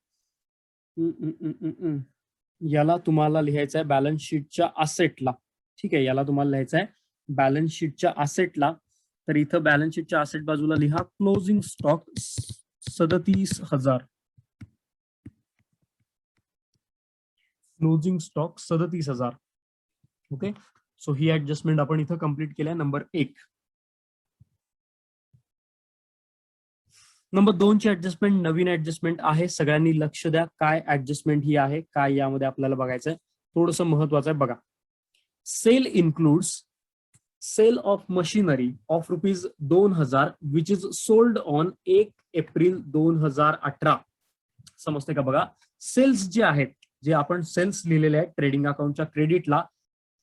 [SPEAKER 1] याला तुम्हाला लिहायचं आहे बॅलन्स शीटच्या असेटला. ठीक आहे, याला तुम्हाला लिहायचं आहे बॅलन्स शीटच्या असेटला. तर इथं बॅलन्स शीटच्या असेट बाजूला लिहा closing stock 37,000. Closing stock 37,000. Okay, so ही ऍडजस्टमेंट आपण इथं कम्प्लीट केल्या नंबर 1. नंबर 2 ची ऍडजस्टमेंट नवीन ऍडजस्टमेंट आहे. सगळ्यांनी लक्ष द्या काय ऍडजस्टमेंट ही आहे, काय यामध्ये आपल्याला बघायचं आहे. थोडंसं महत्वाचं आहे बघा. Sale includes sale of machinery of ₹2000 which is sold on 1 April 2018. समजते का बघा. सेल्स जे आहेत, जे आपण सेल्स लिहिलेले आहेत ट्रेडिंग अकाउंटच्या क्रेडिटला,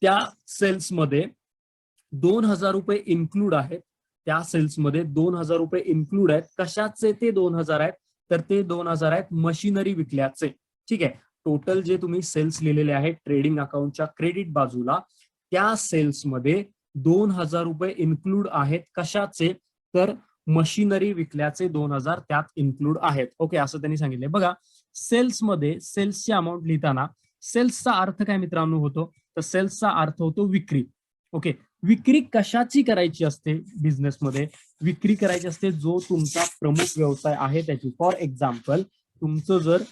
[SPEAKER 1] त्या सेल्समध्ये ₹2000 इन्क्लूड आहेत. त्या सेल्समध्ये ₹2000 इन्क्लूड आहेत. कशाचे ते 2000 आहेत, तर ते 2000 आहेत मशिनरी विकल्याचे. ठीक आहे. टोटल जे तुम्ही सेल्स लिहिलेले आहेत ट्रेडिंग अकाउंटच्या क्रेडिट बाजूला, त्या सेल्समध्ये ₹2000 इन्क्लूड आहेत. कशाचे, तर मशिनरी विकल्याचे 2000 त्यात इन्क्लूड आहेत. ओके, असं त्यांनी सांगितलंय बघा. सेल्समध्ये सेल्सची अमाऊंट लिहिताना सेल्सचा अर्थ काय मित्रांनो होतो, तर सेल्सचा अर्थ होतो विक्री. ओके, विक्री कशाची करायची असते बिझनेसमध्ये, विक्री करायची असते जो तुमचा प्रमुख व्यवसाय आहे त्याची. फॉर एक्झाम्पल, तुमचं जर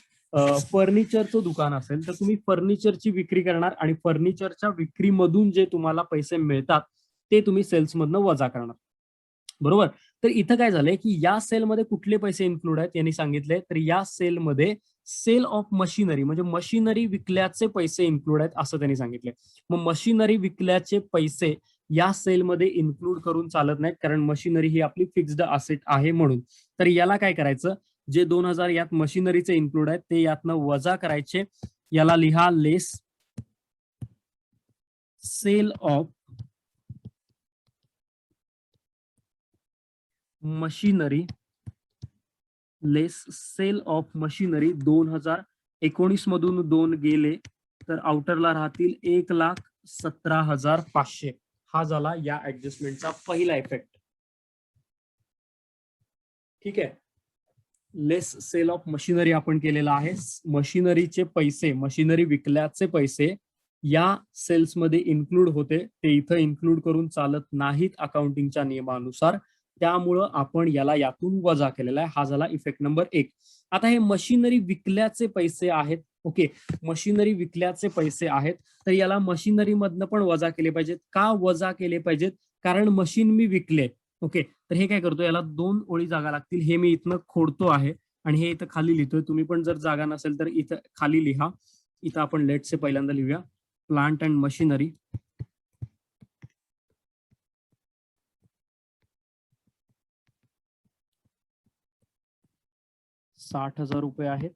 [SPEAKER 1] फर्निचरचं दुकान असेल तर तुम्ही फर्निचरची विक्री करणार आणि फर्निचरच्या विक्रीमधून जे तुम्हाला पैसे मिळतात ते तुम्ही सेल्समधनं वजा करणार. बरोबर. तर इथं काय झालंय की या सेलमध्ये कुठले पैसे इन्क्लूड आहेत यांनी सांगितले, तर या सेलमध्ये सेल ऑफ मशिनरी म्हणजे मशिनरी विकल्याचे पैसे इन्क्लूड आहेत असं त्यांनी सांगितले. मग मशिनरी विकल्याचे पैसे या सेलमध्ये इन्क्लूड करून चालत नाहीत, कारण मशिनरी ही आपली फिक्स्ड असेट आहे म्हणून. तर याला काय करायचं, जे 2000 यात मशिनरीचे इन्क्लूड आहेत ते यातनं वजा करायचे. याला लिहा less sale of machinery, less sale of machinery. 2019 मधून 2 गेले तर आउटरला राहतील 1,17,500. हा झाला या ऍडजस्टमेंटचा पहिला इफेक्ट. ठीक आहे. लेस सेल ऑफ मशिनरी आपण केलेला आहे. मशिनरीचे पैसे, मशिनरी विकल्याचे पैसे या सेल्समध्ये इन्क्लूड होते, ते इथं इन्क्लूड करून चालत नाहीत अकाउंटिंगच्या नियमानुसार. त्यामुळं आपण याला यातून वजा केलेला आहे. हा झाला इफेक्ट नंबर 1. आता हे मशिनरी विकल्याचे पैसे आहेत. ओके, मशिनरी विकल्याचे पैसे आहेत, तर याला मशिनरी मधनं पण वजा केले पाहिजेत. का वजा केले पाहिजेत, कारण मशीन मी विकले. ओके, तर हे काय करतो, याला 2 ओळी जागा लागतील. हे मी इथनं खोडतो आहे आणि हे इथं खाली लिहितोय. तुम्ही पण जर जागा नसेल तर इथं खाली लिहा. इथं आपण लेट्सचे पहिल्यांदा लिहूया प्लांट अँड मशिनरी. ₹60,000 आहेत.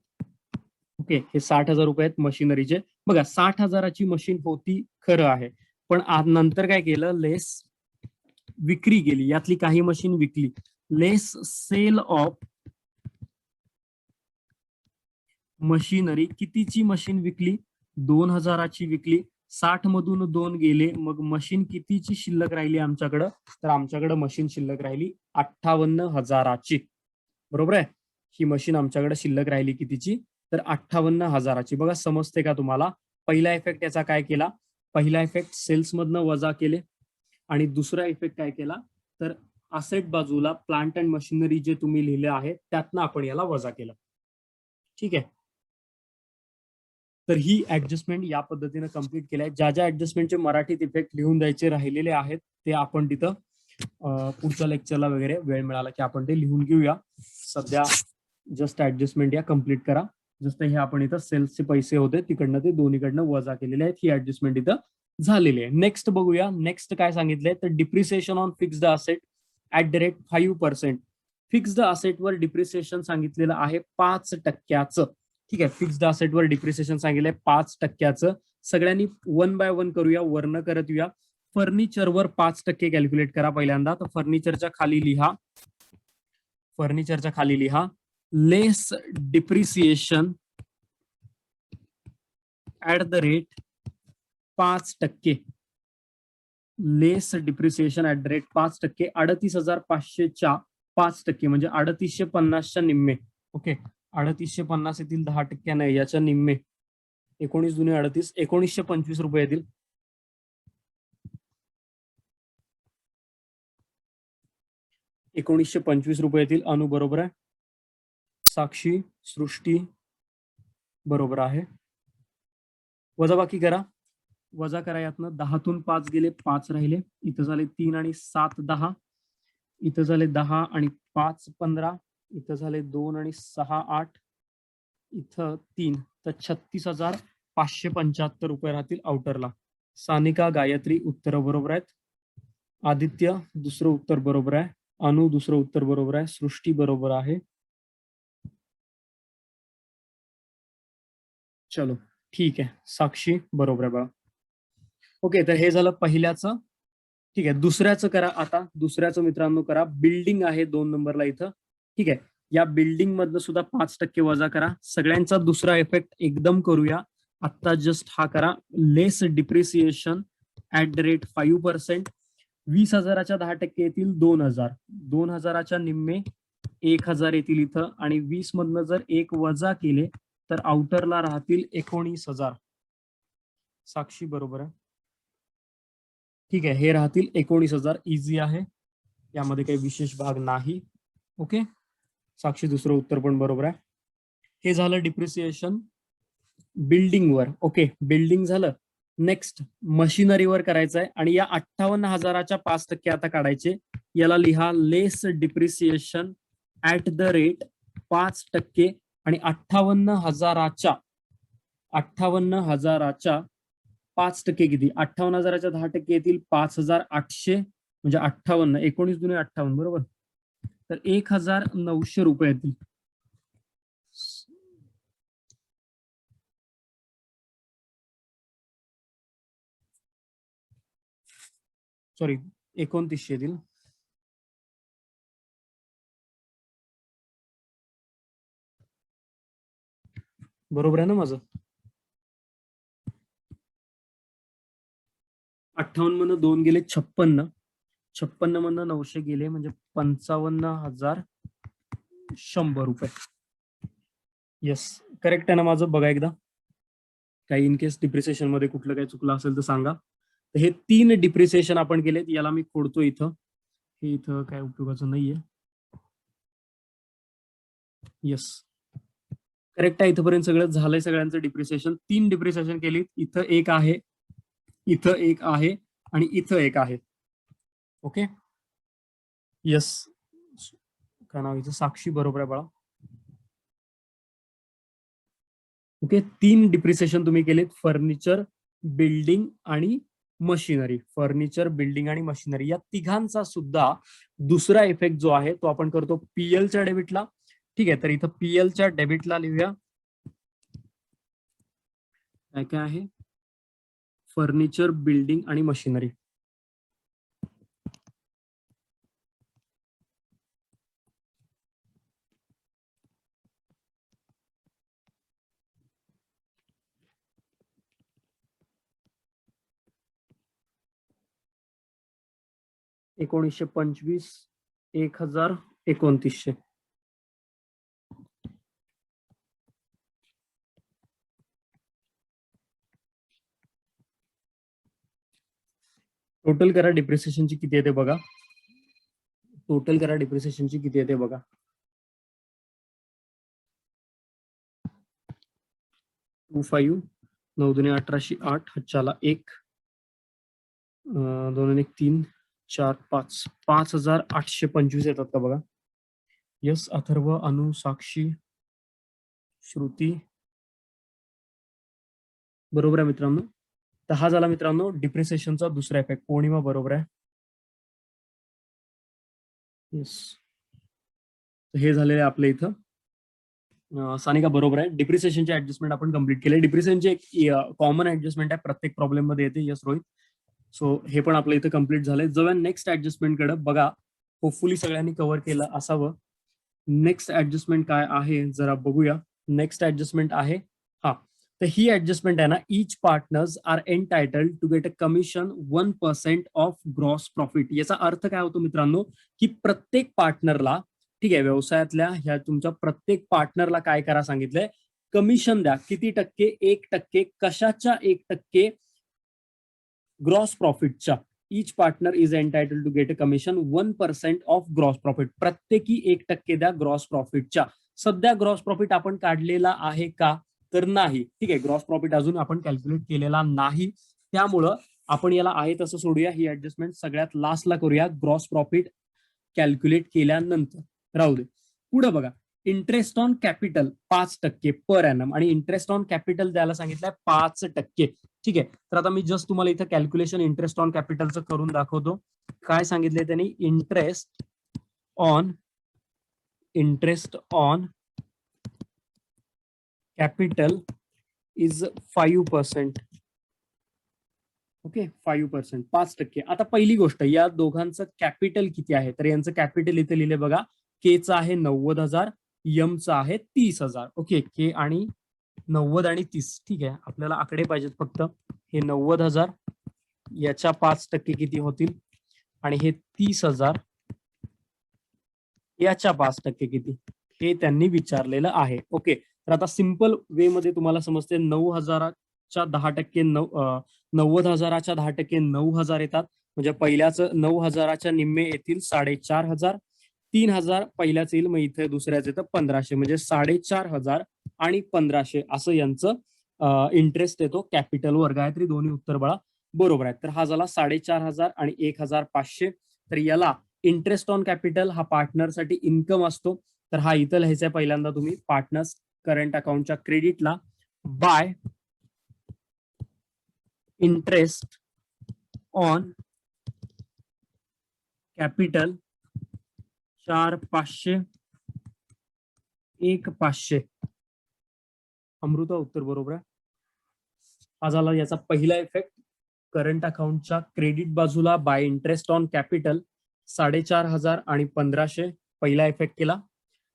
[SPEAKER 1] ओके, हे ₹60,000 आहेत मशिनरीचे. बघा, 60,000ची मशीन होती खरं आहे, पण नंतर काय केलं, लेस विक्री केली, यातली काही मशीन विकली. लेस सेल ऑफ मशिनरी, कितीची मशीन विकली, 2000ची विकली. 60 मधून 2 गेले, मग मशीन कितीची शिल्लक राहिली आमच्याकडं, तर आमच्याकडे मशीन शिल्लक राहिली 58,000ची. बरोबर आहे. ही मशीन आमच्याकडे शिल्लक राहिली कितीची, तर 58,000ची. बघा, समजते का तुम्हाला. पहिला इफेक्ट याचा काय केला, पहिला इफेक्ट सेल्स मधनं वजा केले आणि दुसरा इफेक्ट काय केला, तर असेट बाजूला प्लांट अँड मशिनरी जे तुम्ही लिहिले आहे त्यातनं आपण याला वजा केलं. ठीक आहे. तर ही ऍडजस्टमेंट या पद्धतीने कंप्लीट केल्या. ज्या ज्या ऍडजस्टमेंटचे मराठीत इफेक्ट लिहून द्यायचे राहिलेले आहेत ते आपण तिथं पुढच्या लेक्चरला वगैरे वेळ मिळाला की आपण ते लिहून घेऊया. सध्या जस्ट ऍडजस्टमेंट या कम्प्लीट करा. जसं हे आपण इथं सेल्सचे पैसे होते तिकडनं ते दोन्हीकडनं वजा केलेले आहेत. ही ऍडजस्टमेंट इथं झालेली आहे. नेक्स्ट बघूया. नेक्स्ट काय सांगितलंय, तर depreciation on fixed asset at the rate 5%. Fixed असेटवर डिप्रिसिएशन सांगितलेलं आहे 5%. ठीक आहे. फिक्स्ड असेटवर डिप्रिसिएशन सांगितलंय 5%. सगळ्यांनी 1 बाय 1 करूया, वर्ण करत येऊया. फर्निचरवर 5% कॅल्क्युलेट करा पहिल्यांदा. तर फर्निचरच्या खाली लिहा less depreciation at the rate 5%. Less depreciation at the rate 5%. 38,500च्या 5% म्हणजे 3850च्या निम्मे. ओके, 3850 येतील 10% नाही, याच्या निम्मे 19 दुने 38, 1925 रुपये येतील. ₹1925 येतील. अनु बरोबर आहे, साक्षी, सृष्टी बरोबर आहे. वजाबाकी करा. वजा करा यातनं 10तून 5 गेले 5 राहिले, इथं झाले 3 आणि 7 10, इथं झाले 10 आणि 5 15, इथं झाले 2 आणि 6 8, इथं 3, तर 36,575 रुपये राहतील आउटरला. सानिका गायत्री उत्तर बरोबर आहेत. आदित्य दुसरं उत्तर बरोबर आहे. अनु दुसरं उत्तर बरोबर आहे. सृष्टी बरोबर आहे. चलो ठीक आहे. साक्षी बरोबर आहे बघा. ओके, तर हे झालं पहिल्याचं. ठीक आहे, दुसऱ्याचं करा आता. दुसऱ्याचं मित्रांनो करा. बिल्डिंग आहे 2 नंबरला इथं. ठीक आहे, या बिल्डिंग मधनं सुद्धा 5% वजा करा. सगळ्यांचा दुसरा इफेक्ट एकदम करूया. आता जस्ट हा करा. लेस डिप्रिसिएशन ऍट द रेट 5%. 20,000च्या 10% येतील 2,000. 2,000च्या निम्मे 1,000 येतील इथं, आणि 20 मधनं जर 1 वजा केले तर आउटरला राहतील 19,000. साक्षी बरोबर आहे. ठीक आहे, हे राहतील 19,000. इझी आहे, यामध्ये काही विशेष भाग नाही. ओके, साक्षी दुसरं उत्तर पण बरोबर आहे. हे झालं डिप्रिसिएशन बिल्डिंगवर. ओके, बिल्डिंग झालं. नेक्स्ट मशिनरीवर करायचं आहे, आणि या 58,000च्या 5% आता काढायचे. याला लिहा less depreciation at the rate 5%, आणि 58,000च्या 5% किती? 58,000च्या 10% येतील 5,800, म्हणजे 58, 19 दुने 58 बरोबर. तर 1,900 रुपये येतील. सॉरी, 2900 येतील. बरोबर आहे ना माझं? 58 मधनं 2 गेले 56, 56 मधनं 900 गेले म्हणजे 55,100 रुपये. येस, करेक्ट आहे ना माझं? बघा एकदा, काही इन केस डिप्रिसिएशन मध्ये कुठलं काही चुकलं असेल तर सांगा. तर हे 3 डिप्रिसिएशन आपण केलेत. याला मी खोडतो इथं. हे इथं काय उपयोगाचं नाहीये. येस, करेक्ट आहे. इथपर्यंत सगळं झालंय. सगळ्यांचं डिप्रिसिएशन 3 डिप्रिसिएशन केली. इथं एक आहे, इथं एक आहे, आणि इथं एक आहे. ओके, येस, काय नाव इथं? साक्षी बरोबर आहे बाळा. ओके, 3 डिप्रिसिएशन तुम्ही केलेत. फर्निचर, बिल्डिंग आणि मशिनरी. फर्निचर, बिल्डिंग आणि मशिनरी या तिघांचा सुद्धा दुसरा इफेक्ट जो आहे तो आपण करतो पीएलच्या डेबिटला. ठीक आहे, तर इथं पीएलच्या डेबिटला लिहूया काय काय आहे. फर्निचर, बिल्डिंग आणि मशिनरी. $1925, 1,000, 2,900. टोटल करा डिप्रिसिएशनची किती येते बघा. टोटल करा डिप्रिसिएशनची किती येते बघा. 25, 9 दुने 18, 8 हातच्याला 1, 2 1 3 4 5, 5,825 येतात का बघा. यस, अथर्व, अनु, साक्षी, श्रुती बरोबर आहे मित्रांनो. तर हा झाला मित्रांनो डिप्रिसिएशनचा दुसरा इफेक्ट. पौर्णिमा बरोबर आहे. येस, हे झालेलं आहे आपल्या इथं. सानिका बरोबर आहे. डिप्रिसिएशनचे ऍडजस्टमेंट आपण कम्प्लीट केले. डिप्रिसिएशनचे एक कॉमन ऍडजस्टमेंट आहे, प्रत्येक प्रॉब्लेम मध्ये येते. यस रोहित, सो हे पण आपलं इथं कम्प्लीट झालंय. जाऊया नेक्स्ट ऍडजस्टमेंट कडे. बघा, होपफुली सगळ्यांनी कव्हर केलं असावं. नेक्स्ट ऍडजस्टमेंट काय आहे जरा बघूया. नेक्स्ट ऍडजस्टमेंट आहे हा. तर ही ऍडजस्टमेंट आहे ना, each partners are entitled to get a commission 1% of gross profit. याचा अर्थ काय होतो मित्रांनो, की प्रत्येक पार्टनरला, ठीक आहे, व्यवसायातल्या ह्या तुमच्या प्रत्येक पार्टनरला काय करा सांगितलंय, कमिशन द्या. किती टक्के? 1%. कशाच्या 1%? ग्रॉस प्रॉफिटच्या. Each partner is entitled to get a commission 1% of gross profit. प्रत्येकी 1% द्या ग्रॉस प्रॉफिटच्या. सध्या ग्रॉस प्रॉफिट आपण काढलेला आहे का? तर नाही. ठीक आहे, ग्रॉस प्रॉफिट अजून आपण कॅल्क्युलेट केलेला नाही. त्यामुळं आपण याला आहे तसं सोडूया, ही ऍडजस्टमेंट सगळ्यात लास्टला करूया ग्रॉस प्रॉफिट कॅल्क्युलेट केल्यानंतर. राहू दे. पुढे बघा, interest on capital 5% per annum आणि इंटरेस्ट ऑन कॅपिटल द्यायला सांगितलंय 5%. ठीक आहे, तर आता मी जस्ट तुम्हाला इथं कॅल्क्युलेशन इंटरेस्ट ऑन कॅपिटलचं करून दाखवतो. काय सांगितलंय त्यांनी, interest on capital is 5%. Okay, 5%, 5%. आता पहिली गोष्ट, या दोघांचं कॅपिटल किती आहे, तर यांचं कॅपिटल इथे लिहिले बघा, केचं आहे 90,000, यमचं आहे 30,000. ओके, के आणि 90 आणि 30. ठीक आहे, आपल्याला आकडे पाहिजेत फक्त. हे 90,000 याच्या 5% किती होतील, आणि हे 30,000 याच्या 5% किती, हे त्यांनी विचारलेलं आहे. ओके, तर आता सिंपल वे मध्ये तुम्हाला समजते, 9,000च्या 10%, 90,000च्या 10% 9,000 येतात. म्हणजे पहिल्याच 9,000च्या निम्मे येतील 4,500, 3,000 पहिल्याच येईल, मग इथे दुसऱ्याच येतं 1,500, म्हणजे 4,500 आणि 1,500 असं यांचं इंटरेस्ट येतो कॅपिटलवर. गायत्री दोन्ही उत्तर बळा बरोबर आहेत. तर हा झाला 4,500 आणि 1,500. तर याला इंटरेस्ट ऑन कॅपिटल हा पार्टनरसाठी इन्कम असतो. तर हा इथं लिहायचा पहिल्यांदा तुम्ही, पार्टनर्स करंट अकाउंटच्या क्रेडिटला by interest on capital 4,500, 1,500. Amrita उत्तर बरोबर आहे. हा झाला याचा पहिला इफेक्ट, करंट अकाउंटच्या क्रेडिट बाजूला बाय इंटरेस्ट ऑन कॅपिटल 4,500 आणि 1,500 पहिला इफेक्ट केला.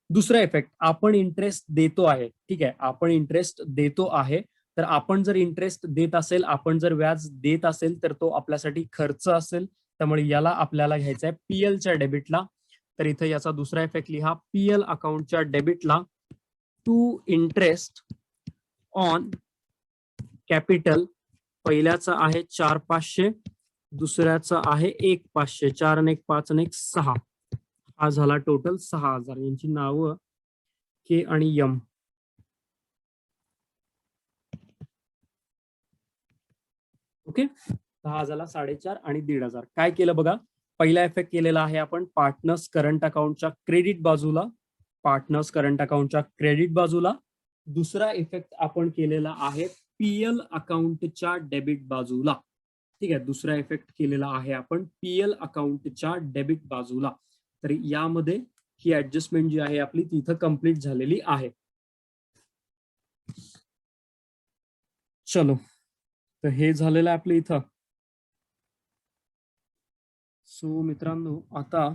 [SPEAKER 1] दुसरा इफेक्ट, आपण इंटरेस्ट देतो आहे. ठीक आहे, आपण इंटरेस्ट देतो आहे, तर आपण जर इंटरेस्ट देत असेल, आपण जर व्याज देत असेल, तर तो आपल्यासाठी खर्च असेल. त्यामुळे याला आपल्याला घ्यायचा आहे पीएलच्या डेबिटला. तर इथं याचा दुसरा इफेक्ट लिहा, पीएल अकाउंटच्या डेबिटला टू इंटरेस्ट ऑन कॅपिटल. पहिल्याचा आहे 4,500, दुसऱ्याचा आहे 1,500. 4 आणि 1 5 आणि 1 6. हा झाला टोटल 6,000. यांची नावं के आणि यम. ओके, 6 झाला, 4,500 आणि 1,500. काय केलं बघा, पहिला इफेक्ट केलेला आहे आपण पार्टनर्स करंट अकाउंटच्या क्रेडिट बाजूला, पार्टनर्स करंट अकाउंटच्या क्रेडिट बाजूला. दुसरा इफेक्ट आपण केलेला आहे पीएल अकाउंटच्या डेबिट बाजूला. ठीक आहे, दुसरा इफेक्ट केलेला आहे आपण पीएल अकाउंटच्या डेबिट बाजूला. तर यामध्ये ही ऍडजस्टमेंट जी आहे आपली तिथं कंप्लीट झालेली आहे. चलो, तर हे झालेलं आहे आपलं इथं. सो मित्रांनो, आता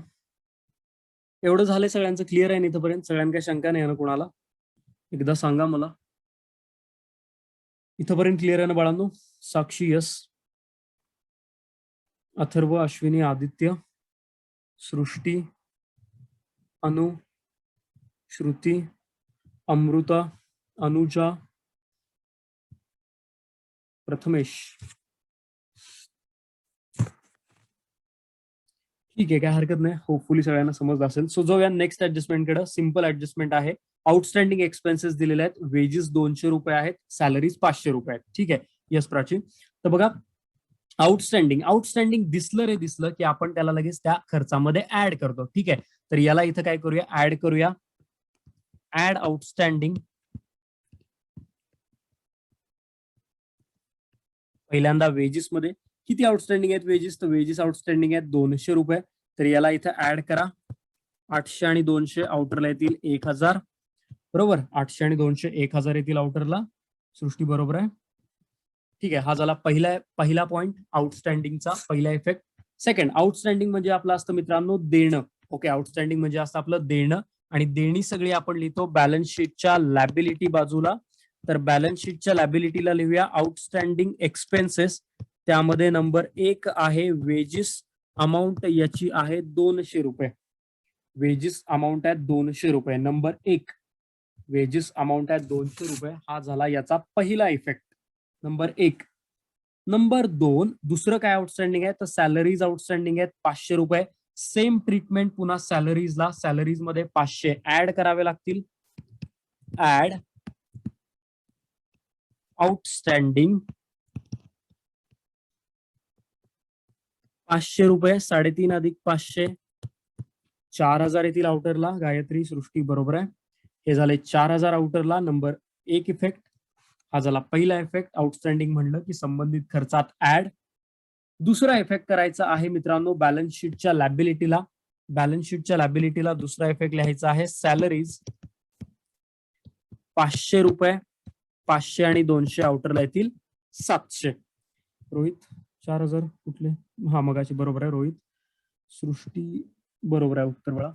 [SPEAKER 1] एवढं झालंय, सगळ्यांचं क्लिअर आहे इथंपर्यंत? सगळ्यांना काही शंका नाही ना कोणाला? एकदा सांगा मला. इथंपर्यंत क्लिअर आहे ना बाळांनो? साक्षी यस, अथर्व, अश्विनी, आदित्य, सृष्टी, अनु, श्रुती, अमृता, अनुजा, प्रथमेश. ठीक आहे, काय हरकत नाही. होपफुली सगळ्यांना समजलं असेल. सो जाऊया नेक्स्ट ऍडजस्टमेंट कडे. सिंपल ऍडजस्टमेंट आहे. आउटस्टँडिंग एक्सपेन्सेस दिलेले आहेत. वेजेस 200 रुपये आहेत, सॅलरीज 500 रुपये आहेत. ठीक आहे, यस प्राची. तर बघा, आउटस्टँडिंग दिसलं की आपण त्याला लगेच त्या खर्चामध्ये ऍड करतो. ठीक आहे, तर याला इथं काय करूया, ऍड करूया. Add outstanding. पहिल्यांदा वेजेस मध्ये किती आउटस्टँडिंग आहेत वेजेस, तर वेजेस आउटस्टँडिंग आहेत 200 रुपये. तर याला इथं ऍड करा. 800 आणि 200 आउटरला येतील 1,000. बरोबर, 800 आणि 200 1,000 येतील आउटरला. सृष्टी बरोबर आहे. ठीक आहे, हा झाला पहिला पॉईंट आउटस्टँडिंगचा पहिला इफेक्ट. सेकंड, आउटस्टँडिंग म्हणजे आपलं असतं मित्रांनो देणं. ओके, आउटस्टँडिंग म्हणजे असतं आपलं देणं, आणि देणी सगळी आपण लिहितो बॅलन्स शीटच्या लॅबिलिटी बाजूला. तर बॅलन्स शीटच्या लॅबिलिटीला लिहूया आउटस्टँडिंग एक्सपेन्सेस. त्यामध्ये नंबर 1 आहे वेजेस. अमाऊंट याची आहे 200 रुपये. वेजेस अमाऊंट आहे 200 रुपये. नंबर 1 वेजेस अमाऊंट आहे 200 रुपये. हा झाला याचा पहिला इफेक्ट, नंबर 1. नंबर 2, दुसरं काय आउटस्टँडिंग आहे, तर सॅलरीज आउटस्टँडिंग आहेत 500 रुपये. सेम ट्रीटमेंट पुन्हा सॅलरीजला. सॅलरीज मध्ये 500 ऍड करावे लागतील. ऍड आउटस्टँडिंग 500 रुपये, 3.5 अधिक 500, 4000 येतील आउटरला. गायत्री, सृष्टी बरोबर आहे. हे झाले 4000 आउटरला. नंबर 1 इफेक्ट हा झाला पहिला इफेक्ट. आउटस्टँडिंग म्हणलं की संबंधित खर्चात ऍड. दुसरा इफेक्ट करायचा आहे मित्रांनो बॅलन्स शीटच्या लॅबिलिटीला. बॅलन्स शीटच्या लॅबिलिटीला दुसरा इफेक्ट लिहायचा आहे सॅलरीज. 500 रुपये, 500 आणि 200 आउटरला येतील 700. रोहित 4000 कुठले? हा मगाची बरोबर आहे. रोहित, सृष्टी बरोबर आहे उत्तर बळा.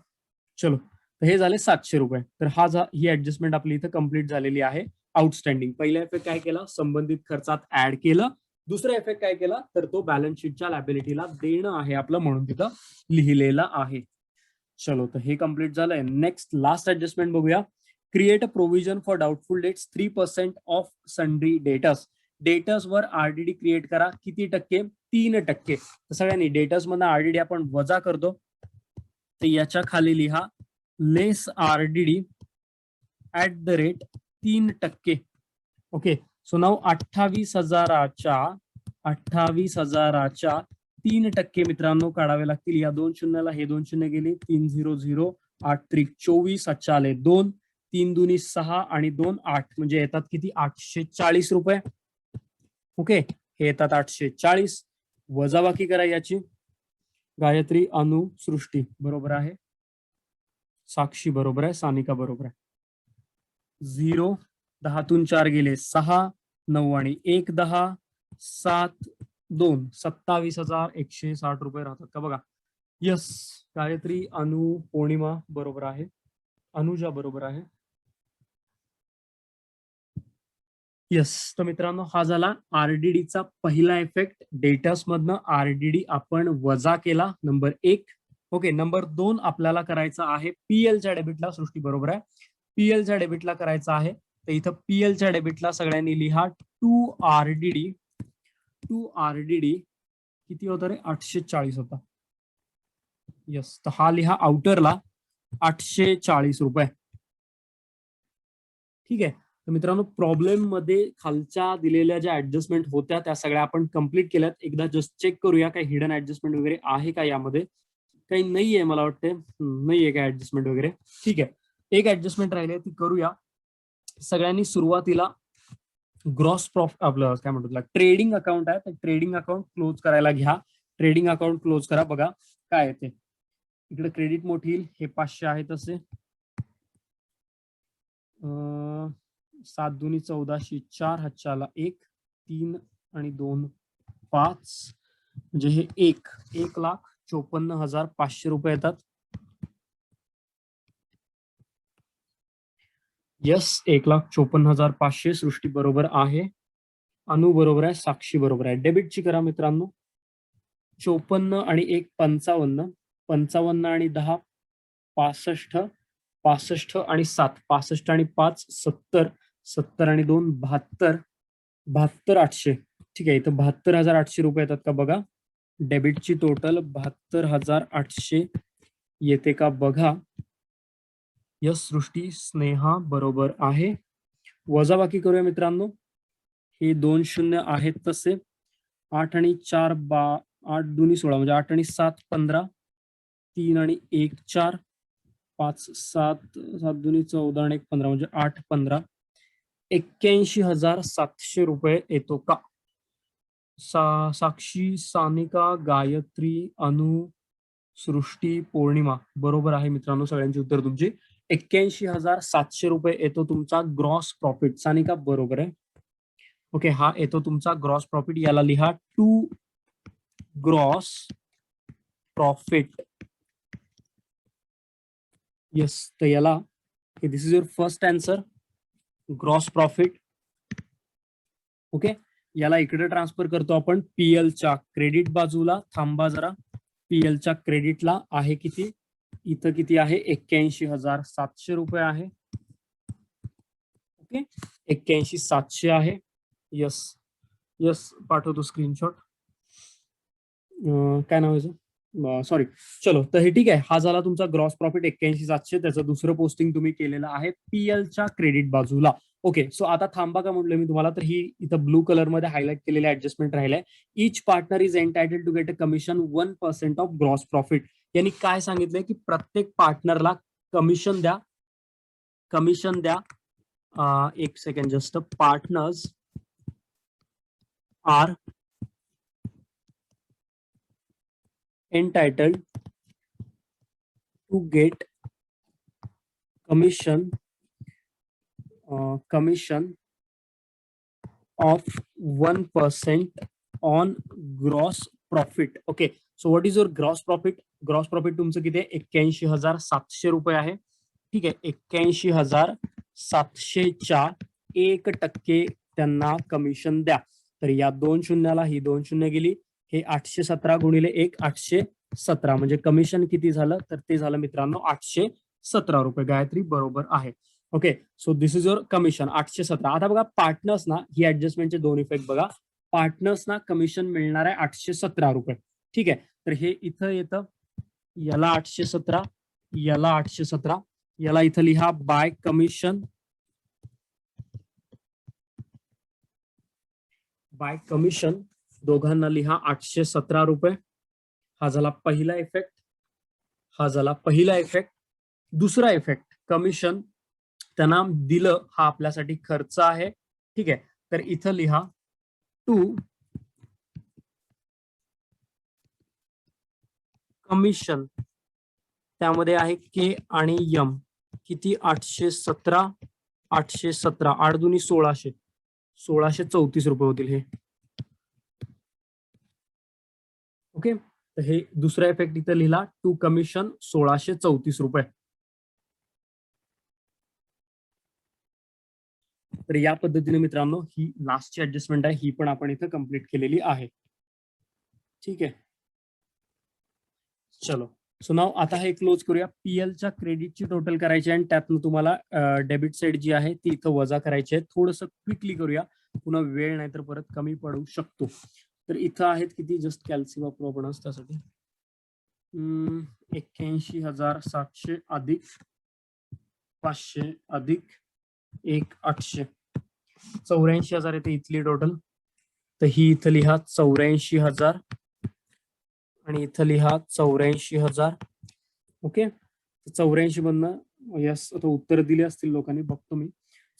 [SPEAKER 1] चलो, तर हे झाले 700 रुपये. तर ही ऍडजस्टमेंट आपली इथं कम्प्लीट झालेली आहे. आउटस्टँडिंग पहिला इफेक्ट काय केला? संबंधित खर्चात ऍड केलं. दुसरा इफेक्ट काय केला? तर तो बॅलन्स शीटच्या लॅबिलिटीला देणं आहे आपलं, म्हणून तिथं लिहिलेलं आहे. चलो, तर हे कम्प्लीट झालंय. नेक्स्ट लास्ट ऍडजस्टमेंट बघूया. Create a provision for doubtful debts 3% of sundry debtors. Debtors वर आरडीडी क्रिएट करा. किती टक्के? 3%. तर सगळ्यांनी डेटर्स मधून आरडीडी आपण वजा करतो, तर याच्या खाली लिहा less RDD at the rate 3%. Okay, so नाव 28,000च्या 3% मित्रांनो काढावे लागतील. या 2 शून्याला हे 2 शून्य गेली. 300, 8 त्रिक 24, 7 आले 2, 3 दुनी 6 आणि 2 8, म्हणजे येतात किती? 840 रुपये. ओके, हे येतात 840. वजाबाकी करा याची. गायत्री, अनु, सृष्टी बरोबर आहे. साक्षी बरोबर आहे. सानिका बरोबर आहे. 0, 10तून 4 गेले 6, 9 आणि 1 10, 7 2, 27,160 रुपये राहतात का बघा. यस, गायत्री, अनु, पौर्णिमा बरोबर आहे. अनुजा बरोबर आहे. यस, तर मित्रांनो हा झाला आरडीडीचा पहिला इफेक्ट. डेटर्स मधनं आरडीडी आपण वजा केला, नंबर 1. ओके, नंबर 2 आपल्याला करायचा आहे पीएलच्या डेबिटला. सृष्टी बरोबर आहे. पीएलच्या डेबिटला करायचा आहे. तर इथं पीएलच्या डेबिटला सगळ्यांनी लिहा टू आरडीडी किती होतं रे? 840 होता. यस, तर हा लिहा आउटरला 840 रुपये. ठीक आहे. तर मित्रांनो प्रॉब्लेम मध्ये खालच्या दिलेल्या ज्या ऍडजस्टमेंट होत्या त्या सगळ्या आपण कंप्लीट केल्यात. एकदा जस्ट चेक करूया काही हिडन ऍडजस्टमेंट वगैरे आहे का यामध्ये. काही नाहीये मला वाटते. नाहीये काय ऍडजस्टमेंट वगैरे. ठीक आहे, एक ऍडजस्टमेंट राहिली ती करूया. सगळ्यांनी सुरुवातीला ग्रॉस प्रॉफिट आपलं काय म्हणतो ट्रेडिंग अकाउंट आहे, तर ट्रेडिंग अकाउंट क्लोज करायला घ्या. ट्रेडिंग अकाउंट क्लोज करा. बघा काय येते इकडे. क्रेडिट मोठी येईल. हे 500 आहे तसे. 7 दुनी 14, 4 हातच्याला 1, 3 आणि 2 5, म्हणजे हे 1,54,500 रुपये येतात. यस, 1,54,500. सृष्टी बरोबर आहे. अनु बरोबर आहे. साक्षी बरोबर आहे. डेबिटची करा मित्रांनो. 54 आणि 1 55, 55 आणि 10 65, 65 आणि 7 65 आणि 5 70, 70 आणि 2 72, 72,800. ठीक आहे, इथं 72,800 रुपये येतात का बघा. डेबिटची टोटल 72,800 येते का बघा. यस, सृष्टी, स्नेहा बरोबर आहे. वजाबाकी करूया मित्रांनो. हे 2 शून्य आहेत तसे. 8 आणि 4 8 दुनी 16, म्हणजे 8 आणि 7 15, 3 आणि 1 4, 5 7 7 दुनी 14 आणि 1 15, म्हणजे 8 15, 81,700 रुपये येतो का. साक्षी, सानिका, गायत्री, अनु, सृष्टी, पौर्णिमा बरोबर आहे मित्रांनो. सगळ्यांची उत्तर तुमची. 81,700 रुपये येतो तुमचा ग्रॉस प्रॉफिट. सानिका बरोबर आहे. ओके, हा येतो तुमचा ग्रॉस प्रॉफिट. याला लिहा टू ग्रॉस प्रॉफिट. यस, तर याला this is your first answer, gross profit. Okay, याला इकडे ट्रान्सफर करतो आपण पीएलच्या क्रेडिट बाजूला. थांबा जरा. पीएलच्या क्रेडिटला आहे किती? इथं किती आहे? 81,700 रुपये आहे. ओके, 81,700 आहे. यस यस, पाठवतो स्क्रीनशॉट. काय नाव आहे? सॉरी. चलो, तर हे ठीक आहे. हा झाला तुमचा ग्रॉस प्रॉफिट 81,700. त्याचं दुसरं पोस्टिंग तुम्ही केलेलं आहे पीएलच्या क्रेडिट बाजूला. ओके, सो आता थांबा का म्हटलं मी तुम्हाला, तर ही इथं ब्लू कलर मध्ये हायलाइट केलेले ऍडजस्टमेंट राहिलंय. Each partner is entitle to get a commission 1% of gross profit. यांनी काय सांगितलंय की प्रत्येक पार्टनरला कमिशन द्या. कमिशन द्या. एक second, just partners are entitled to get commission of 1% on gross profit. Okay, so what is your gross profit? Gross profit तुमचं किती आहे? 81,700 रुपये आहे. ठीक आहे, 81,700च्या 1% त्यांना कमिशन द्या. तर या 2 शून्याला ही 2 शून्य गेली. हे 817 गुणिले 1 817 म्हणजे कमिशन किती झालं? तर ते झालं मित्रांनो 817 रुपये. गायत्री बरोबर आहे. Okay, so this is your commission 817. आता बघा पार्टनर्स ना, ही ऍडजस्टमेंटचे दोन इफेक्ट बघा. पार्टनर्सना कमिशन मिळणार आहे 817 रुपये. ठीक आहे, तर हे इथं येतं, याला 817, याला 817, याला इथं लिहा बाय कमिशन. बाय कमिशन दोघांना लिहा 817 रुपये. हा झाला पहिला इफेक्ट. हा झाला पहिला इफेक्ट. दुसरा इफेक्ट, कमिशन त्यांना दिलं, हा आपल्यासाठी खर्च आहे. ठीक आहे, तर इथं लिहा टू कमिशन, त्यामध्ये आहे के आणि यम. किती? 817, 817, 8 दुनी 1600, 1634 रुपये होतील हे. ओके, तर हे दुसरा इफेक्ट इथं लिहिला, टू कमिशन 1634 रुपये. तर या पद्धतीने मित्रांनो ही लास्टची ऍडजस्टमेंट आहे, ही पण आपण इथं कंप्लीट केलेली आहे. ठीक आहे, चलो. सो नाव आता हे क्लोज करूया. पीएलच्या क्रेडिटची टोटल करायची आणि त्यातनं तुम्हाला डेबिट साईड जी आहे ती इथं वजा करायची आहे. थोडंसं क्विकली करूया, पुन्हा वेळ नाही तर परत कमी पडू शकतो. तर इथं आहेत किती, जस्ट कॅल्सी वापरू आपण त्यासाठी. 81,700 अधिक 500 अधिक 800, 84,000 येते इथली टोटल. तर ही इथं लिहा 84,000 आणि इथं लिहा 84,000. ओके, 84 मधनं यस आता उत्तर दिले असतील लोकांनी, बघतो मी.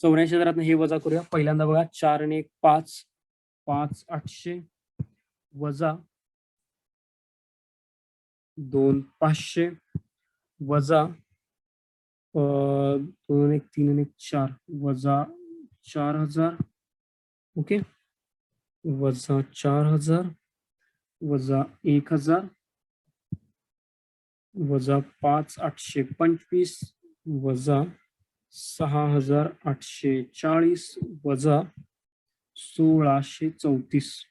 [SPEAKER 1] 84,000 हे वजा करूया. पहिल्यांदा बघा 4 आणि 1 5, 5,800 वजा 2,500 वजा 2 1 3 1 4 वजा 4,000. ओके, वजा 4,000 वजा 1,000 वजा 5,825 वजा 6,840 वजा 1,634,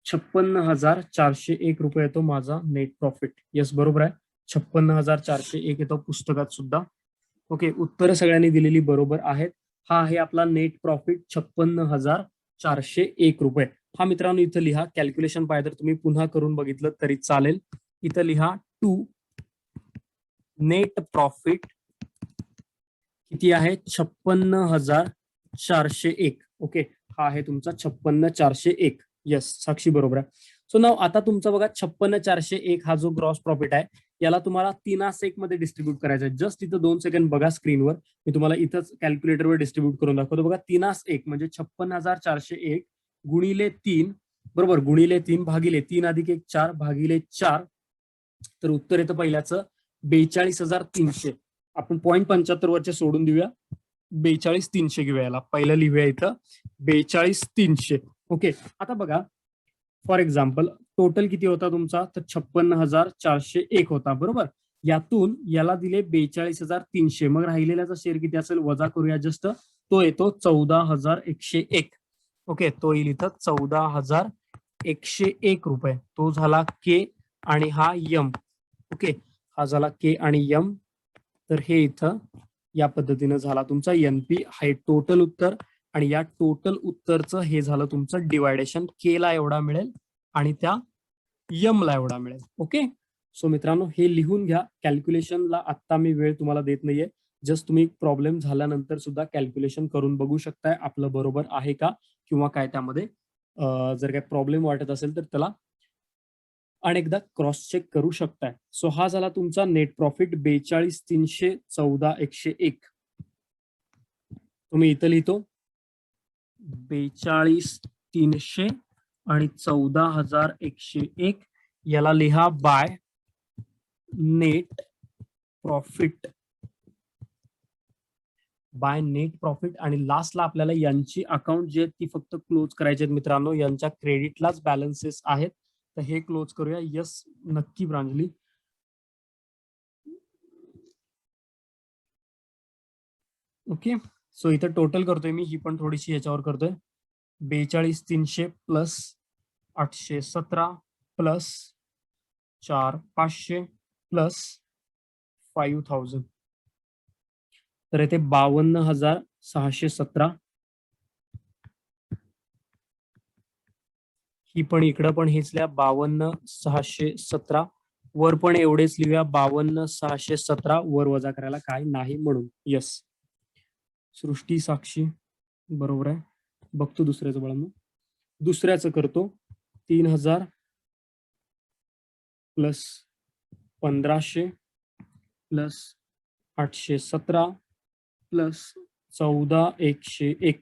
[SPEAKER 1] 56,401 रुपये येतो माझा नेट प्रॉफिट. येस, बरोबर आहे, 56,401 येतो पुस्तकात सुद्धा. ओके, उत्तर सगळ्यांनी दिलेली बरोबर आहेत. हा आहे आपला नेट प्रॉफिट 56,401 रुपये. हा मित्रांनो इथं लिहा. कॅल्क्युलेशन पाहिजे तर तुम्ही पुन्हा करून बघितलं तरी चालेल. इथं लिहा टू नेट प्रॉफिट किती आहे? 56,401. ओके, हा आहे तुमचा 56,401. येस, साक्षी बरोबर आहे. सो नाव आता तुमचा बघा 56,401 हा जो ग्रॉस प्रॉफिट आहे याला तुम्हाला 3/1 मध्ये डिस्ट्रीब्यूट करायचा आहे. जस्ट इथं 2 सेकंड बघा स्क्रीनवर, मी तुम्हाला इथंच कॅल्क्युलेटरवर डिस्ट्रीब्यूट करून दाखवतो. बघा 3/1 म्हणजे 56,401 गुणिले 3, बरोबर, गुणिले 3 भागिले 3 अधिक 1 4 भागिले 4. तर उत्तर येतं पहिल्याचं 42,300. आपण 0.75 वरचे सोडून देऊया, 42,300 घेऊया. याला पहिलं लिहूया इथं 42,300. ओके, आता बघा फॉर एक्झाम्पल टोटल किती होता तुमचा? तर 56,401 होता, बरोबर. यातून याला दिले 42,300. मग राहिलेल्याचा शेअर किती असेल? वजा करूया जस्ट, तो येतो 14,101. ओके, तो येईल इथं 14,101 रुपये. तो झाला के आणि हा यम. ओके, हा झाला के आणि यम. तर हे इथं या पद्धतीनं झाला तुमचा एनपी. हे टोटल उत्तर आणि या टोटल उत्तरचं हे झालं तुमचं डिवायडेशन. के ला एवढा मिळेल आणि त्या यम ला एवढा मिळेल. ओके, सो मित्रांनो हे लिहून घ्या. कॅल्क्युलेशनला आत्ता मी वेळ तुम्हाला देत नाहीये. जस्ट तुम्ही प्रॉब्लेम झाल्यानंतर सुद्धा कॅल्क्युलेशन करून बघू शकताय आपलं बरोबर आहे का किंवा काय त्यामध्ये जर काय प्रॉब्लेम वाटत असेल तर त्याला अनेकदा क्रॉस चेक करू शकताय. सो हा झाला तुमचा नेट प्रॉफिट 42,314,101. तुम्ही इथं लिहितो 42,300 आणि 14,101 याला लिहा बाय नेट प्रॉफिट आणि लास्टला आपल्याला यांची अकाउंट जे ती फक्त क्लोज करायचे आहेत मित्रांनो. यांच्या क्रेडिटलाच बॅलन्सेस आहेत तर हे क्लोज करूया. यस नक्की प्रांजली. ओके सो इथं टोटल करतोय मी, ही पण थोडीशी याच्यावर करतोय. 42,300 प्लस 817 प्लस 4,500 प्लस 5,000 तर इथे 52,617. ही पण इकडं पण हेच लिहा 52,617. वर पण एवढेच लिहूया 52,617. वर वजा करायला काय नाही म्हणून. यस सृष्टी साक्षी बरोबर आहे. बघतो दुसऱ्याचं बाळांनो. दुसऱ्याचं करतो 3,000 प्लस 1,500 प्लस 817 प्लस 14,101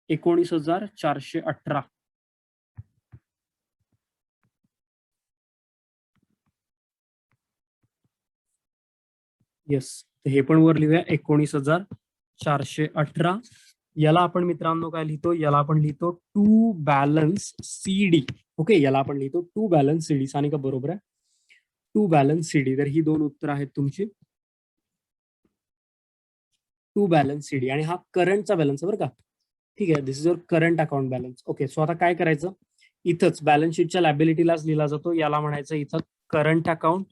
[SPEAKER 1] 19,418. येस हे पण वर लिहूया 19,418. याला आपण मित्रांनो काय लिहितो, याला आपण लिहितो टू बॅलन्स सीडी. ओके याला आपण लिहितो टू बॅलन्स सीडी. सानिका बरोबर आहे, टू बॅलन्स सीडी. तर ही दोन उत्तर आहेत तुमची. टू बॅलन्स सीडी आणि हा करंटचा बॅलन्स आहे बरं का. ठीक आहे, this is your current account balance. Okay so आता काय करायचं, इथंच बॅलन्स शीटच्या लॅबिलिटीलाच लिहिला जातो. याला म्हणायचं इथं करंट अकाउंट,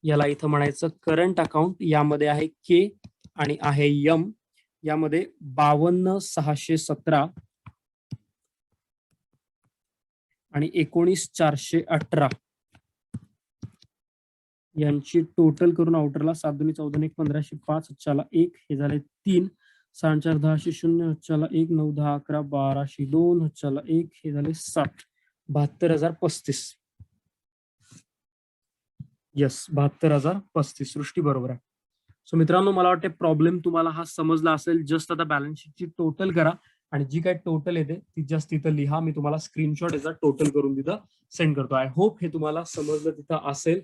[SPEAKER 1] याला इथं म्हणायचं करंट अकाउंट. यामध्ये आहे के आणि आहे यम. यामध्ये 52,617 आणि 19,418 यांची टोटल करून आउटरला 7 2 14 1 15 5 हच्चाला 1 हे झाले 3 6 4 10 0 हच्चाला 1 9 10 11 12 2 हच्चाला 1 हे झाले 7 72,035. यस 72,035 सृष्टी बरोबर आहे. सो मित्रांनो मला वाटते प्रॉब्लेम तुम्हाला हा समजला असेल. जस्ट आता बॅलन्स शीटची टोटल करा आणि जी काय टोटल येते ती जस्ट तिथं लिहा. मी तुम्हाला स्क्रीनशॉट याचा टोटल करून तिथं सेंड करतो. आय होप हे तुम्हाला समजलं तिथं असेल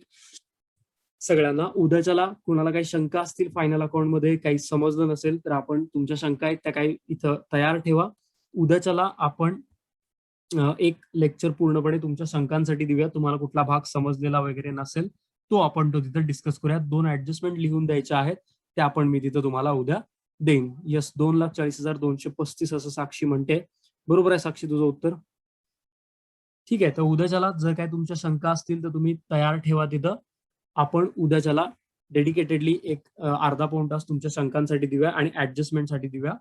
[SPEAKER 1] सगळ्यांना. उद्याच्याला कुणाला काही शंका असतील फायनल अकाउंट मध्ये काही समजलं नसेल तर आपण तुमच्या शंका आहेत त्या काही इथं तयार ठेवा. उद्याच्याला आपण एक लेक्चर पूर्णपणे तुमच्या शंकांसाठी देऊया. तुम्हाला कुठला भाग समजलेला वगैरे नसेल तो आपण तो तिथं डिस्कस करूया. 2 ऍडजस्टमेंट लिहून द्यायच्या आहेत त्या आपण मी तिथं तुम्हाला उद्या देईन. यस 2,40,235 असं साक्षी म्हणते. बरोबर आहे साक्षी तुझं उत्तर. ठीक आहे तर उद्याच्याला जर काय तुमच्या शंका असतील तर तुम्ही तयार ठेवा तिथं. आपण उद्याच्याला डेडिकेटेडली एक अर्धा पाऊण तास तुमच्या शंकांसाठी देऊया आणि ऍडजस्टमेंटसाठी देऊया.